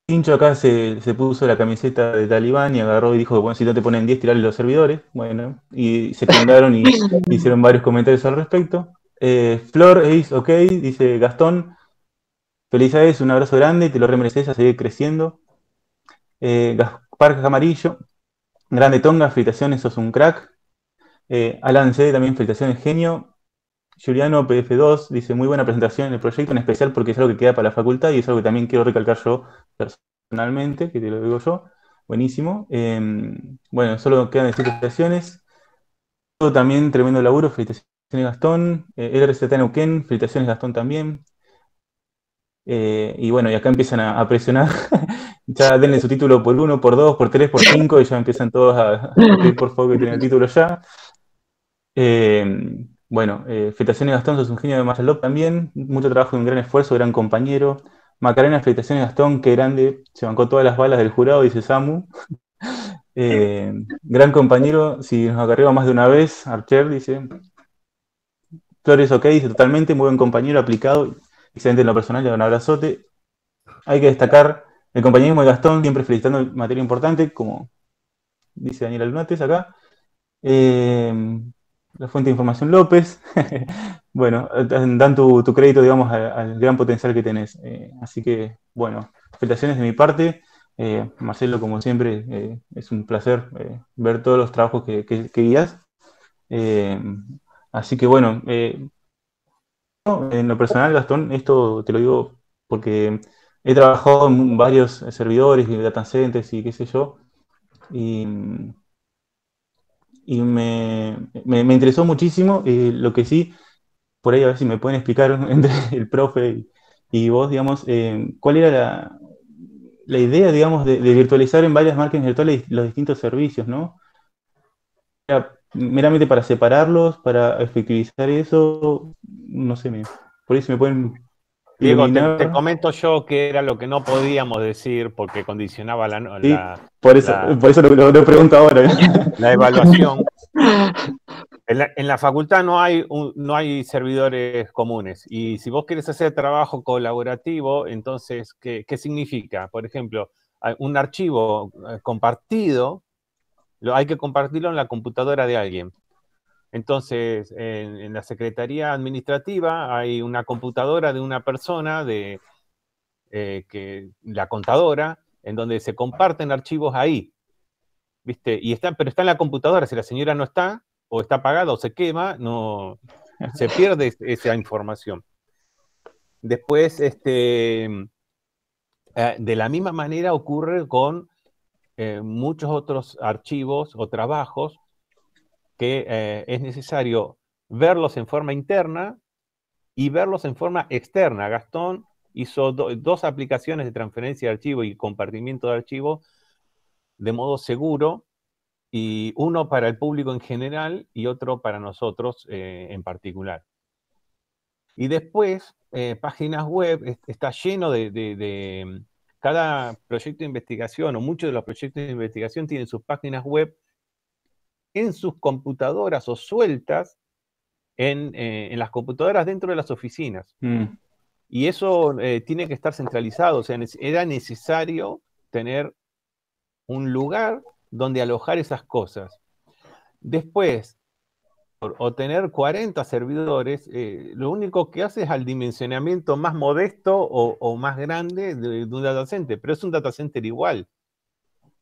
S6: Tincho acá se puso la camiseta de Talibán y agarró y dijo, bueno, si no te ponen 10, tirarle los servidores. Bueno, y se fundaron y hicieron varios comentarios al respecto. Flor Ace, ok, dice Gastón, felicidades, un abrazo grande, te lo remereces a seguir creciendo. Gaspar Amarillo, grande Tonga, felicitaciones, sos un crack. Alan C, también felicitaciones, genio. Juliano PF2 dice, muy buena presentación en el proyecto, en especial porque es algo que queda para la facultad y es algo que también quiero recalcar yo personalmente, que te lo digo yo. Buenísimo. Bueno, solo quedan decir felicitaciones. Todo también tremendo laburo, felicitaciones Gastón. LRZ Neuquén, felicitaciones Gastón también. Y bueno, y acá empiezan a presionar. Ya denle su título por 1, por 2, por 3, por 5 y ya empiezan todos a pedir por favor que tengan el título ya. Bueno, felicitaciones Gastón, sos un genio de Marshall también, mucho trabajo y un gran esfuerzo, gran compañero. Macarena, felicitaciones Gastón, qué grande, se bancó todas las balas del jurado, dice Samu. Gran compañero, si nos acarreó más de una vez, Archer dice. Flores ok, dice totalmente, muy buen compañero, aplicado, excelente en lo personal, le doy un abrazote. Hay que destacar el compañerismo de Gastón, siempre felicitando en materia importante, como dice Daniela Lunates acá. La fuente de información López. Bueno, dan tu crédito, digamos, al gran potencial que tenés. Así que, bueno, felicitaciones de mi parte. Marcelo, como siempre, es un placer ver todos los trabajos que guías. Así que, bueno, en lo personal, Gastón, esto te lo digo porque he trabajado en varios servidores y data centers y qué sé yo, y me interesó muchísimo. Lo que sí, por ahí a ver si me pueden explicar entre el profe y vos, digamos, cuál era la idea, digamos, de virtualizar en varias máquinas virtuales los distintos servicios, ¿no? Era meramente para separarlos, para efectivizar eso, no sé, por ahí si me pueden
S5: Diego, te
S6: iluminar.
S5: comento yo que era lo que no podíamos decir porque condicionaba
S6: Sí, por eso lo pregunto ahora.
S5: la evaluación. En la facultad no hay servidores comunes, y si vos querés hacer trabajo colaborativo, entonces, ¿qué significa? Por ejemplo, un archivo compartido, hay que compartirlo en la computadora de alguien. Entonces, en la Secretaría Administrativa hay una computadora de una persona, la contadora, en donde se comparten archivos ahí, ¿viste? Pero está en la computadora. Si la señora no está, o está apagada, o se quema, no, se pierde esa información. Después, de la misma manera ocurre con muchos otros archivos o trabajos que es necesario verlos en forma interna y verlos en forma externa. Gastón hizo dos aplicaciones de transferencia de archivo y compartimiento de archivo de modo seguro, y uno para el público en general y otro para nosotros en particular. Y después, páginas web, está lleno de cada proyecto de investigación, o muchos de los proyectos de investigación tienen sus páginas web en sus computadoras o sueltas en las computadoras dentro de las oficinas. Y eso tiene que estar centralizado. O sea, era necesario tener un lugar donde alojar esas cosas. Después, o tener 40 servidores, lo único que hace es al dimensionamiento más modesto o más grande de un data center, pero es un data center igual.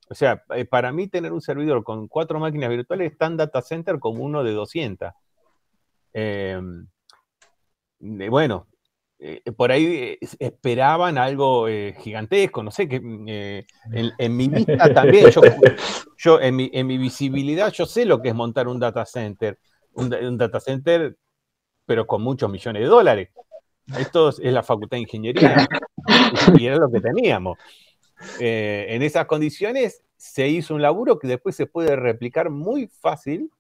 S5: O sea, para mí tener un servidor con 4 máquinas virtuales es tan data center como uno de 200. Bueno, por ahí esperaban algo gigantesco, no sé, que en mi vista también, yo en mi visibilidad, yo sé lo que es montar un data center, un data center, pero con muchos millones de dólares. Esto es la Facultad de Ingeniería, y era lo que teníamos. En esas condiciones se hizo un laburo que después se puede replicar muy fácil,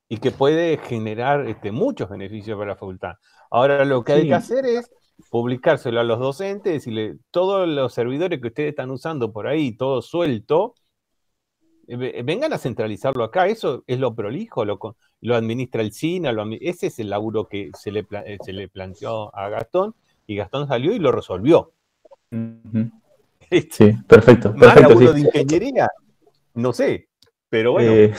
S5: y que puede generar muchos beneficios para la facultad. Ahora lo que hay que hacer es publicárselo a los docentes, decirle, todos los servidores que ustedes están usando por ahí, todo suelto, vengan a centralizarlo acá. Eso es lo prolijo, lo administra el SINA, ese es el laburo que se le planteó a Gastón, y Gastón salió y lo resolvió.
S6: Sí, perfecto.
S5: Más laburo de ingeniería, no sé, pero bueno.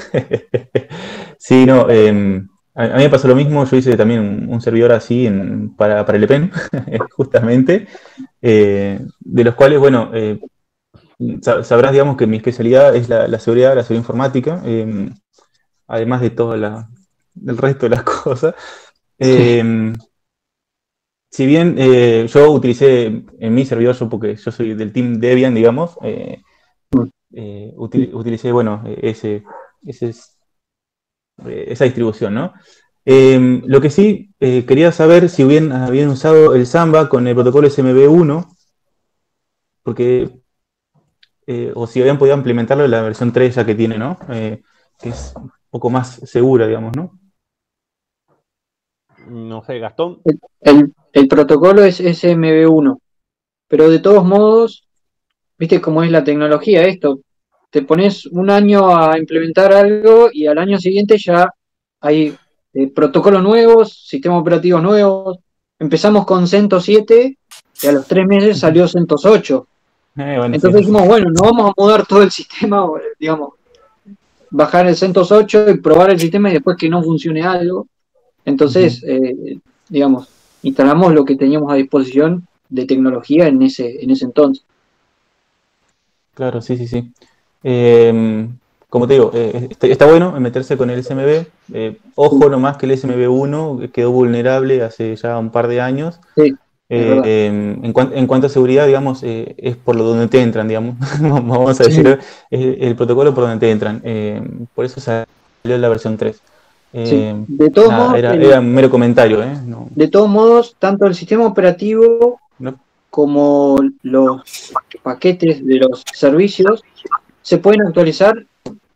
S6: Sí, no, a mí me pasó lo mismo. Yo hice también un servidor así para el EPEN, justamente, de los cuales, bueno, sabrás, digamos, que mi especialidad es la seguridad informática, además de todo el resto de las cosas. Si bien yo utilicé en mi servidor, porque yo soy del team Debian, digamos, utilicé, bueno, esa distribución, ¿no? Lo que sí quería saber si habían usado el Samba con el protocolo SMB1, porque o si habían podido implementarlo en la versión 3 ya que tiene, ¿no? Que es un poco más segura, digamos, ¿no?
S5: No sé, Gastón.
S1: El protocolo es SMB1, pero de todos modos, viste cómo es la tecnología esto. Te pones un año a implementar algo y al año siguiente ya hay protocolos nuevos, sistemas operativos nuevos. Empezamos con CentOS 7 y a los 3 meses salió CentOS 8.
S6: Bueno,
S1: Entonces
S6: sí.
S1: dijimos, bueno, no vamos a mudar todo el sistema, digamos, bajar el CentOS 8 y probar el sistema y después que no funcione algo. Entonces, digamos, instalamos lo que teníamos a disposición de tecnología en ese entonces.
S6: Claro, sí. Como te digo, está bueno meterse con el SMB. Ojo nomás que el SMB1 quedó vulnerable hace ya un par de años.
S1: Sí, es verdad.
S6: En cuanto a seguridad, digamos, es por lo donde te entran, digamos. Vamos a decir, es el protocolo por donde te entran. Por eso salió la versión 3.
S1: Sí. De todos modos,
S6: era un mero comentario, No,
S1: de todos modos, tanto el sistema operativo
S6: no.
S1: como los paquetes de los servicios se pueden actualizar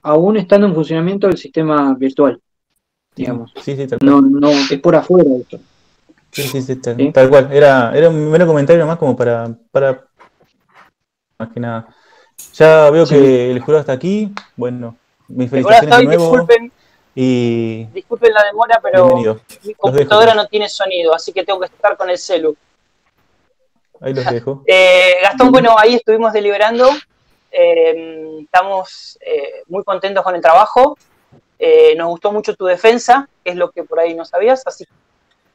S1: aún estando en funcionamiento del sistema virtual, digamos.
S6: Sí, tal cual.
S1: No, es por afuera esto.
S6: Sí, tal cual. Era un mero comentario nomás como para más que nada. Ya veo que el jurado está aquí. Bueno, mis felicitaciones de nuevo.
S3: Disculpen la demora, pero
S6: bienvenido.
S3: Mi computadora no tiene sonido, así que tengo que estar con el celu.
S6: Ahí los dejo.
S3: Gastón, bueno, ahí estuvimos deliberando. Estamos muy contentos con el trabajo. Nos gustó mucho tu defensa, que es lo que por ahí no sabías, así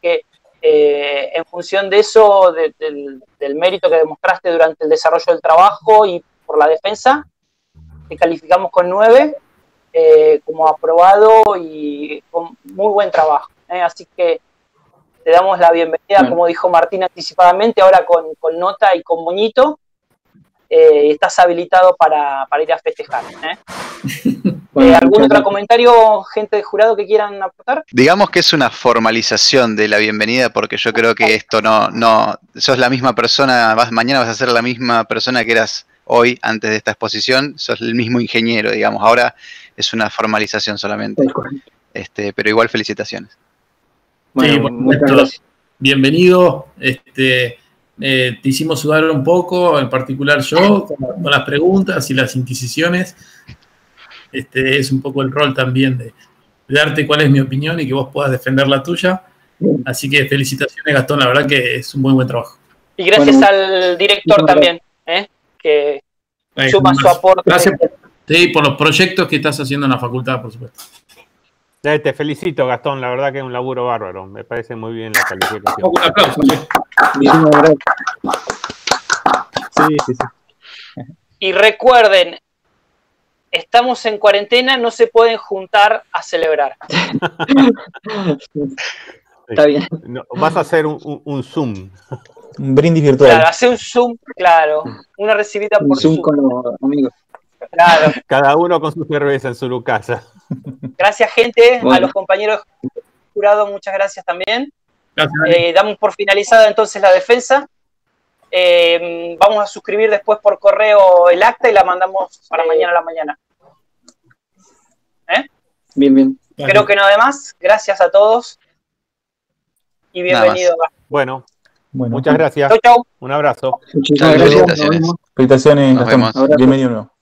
S3: que en función de eso, del mérito que demostraste durante el desarrollo del trabajo y por la defensa, te calificamos con 9 como aprobado y con muy buen trabajo. Así que te damos la bienvenida, como dijo Martín anticipadamente, ahora con nota y con moñito. Estás habilitado para ir a festejar. Bueno, ¿algún otro comentario, gente de jurado, que quieran aportar?
S4: Digamos que es una formalización de la bienvenida, porque yo creo que esto no sos la misma persona, mañana vas a ser la misma persona que eras hoy antes de esta exposición, sos el mismo ingeniero, digamos, ahora es una formalización solamente. Pero igual felicitaciones.
S2: Bueno, sí, muchas gracias. Bienvenido. Te hicimos sudar un poco, en particular yo, con las preguntas y las inquisiciones. Es un poco el rol también de darte cuál es mi opinión y que vos puedas defender la tuya. Así que felicitaciones, Gastón, la verdad que es un muy buen trabajo.
S3: Y gracias al director también, que suma su aporte.
S2: Gracias por los proyectos que estás haciendo en la facultad, por supuesto.
S5: Te felicito, Gastón, la verdad que es un laburo bárbaro. Me parece muy bien la calificación.
S2: Un aplauso.
S6: Sí.
S3: Y recuerden, estamos en cuarentena, no se pueden juntar a celebrar.
S1: Está bien.
S5: No, vas a hacer un Zoom.
S6: Un brindis virtual.
S3: Claro, hacer un Zoom, claro. Una recibida por Zoom.
S1: Con los amigos.
S3: Claro.
S5: Cada uno con su cerveza en su casa.
S3: Gracias, gente. Bueno. A los compañeros jurados, muchas gracias también. Gracias. Damos por finalizada entonces la defensa. Vamos a suscribir después por correo el acta y la mandamos para mañana a la mañana.
S1: Bien.
S3: Creo que nada más. Gracias a todos. Y bienvenido.
S5: Bueno, muchas gracias.
S3: Chau.
S5: Un abrazo.
S1: Muchísimas gracias.
S6: Felicitaciones.
S4: Nos vemos.
S6: Bienvenido.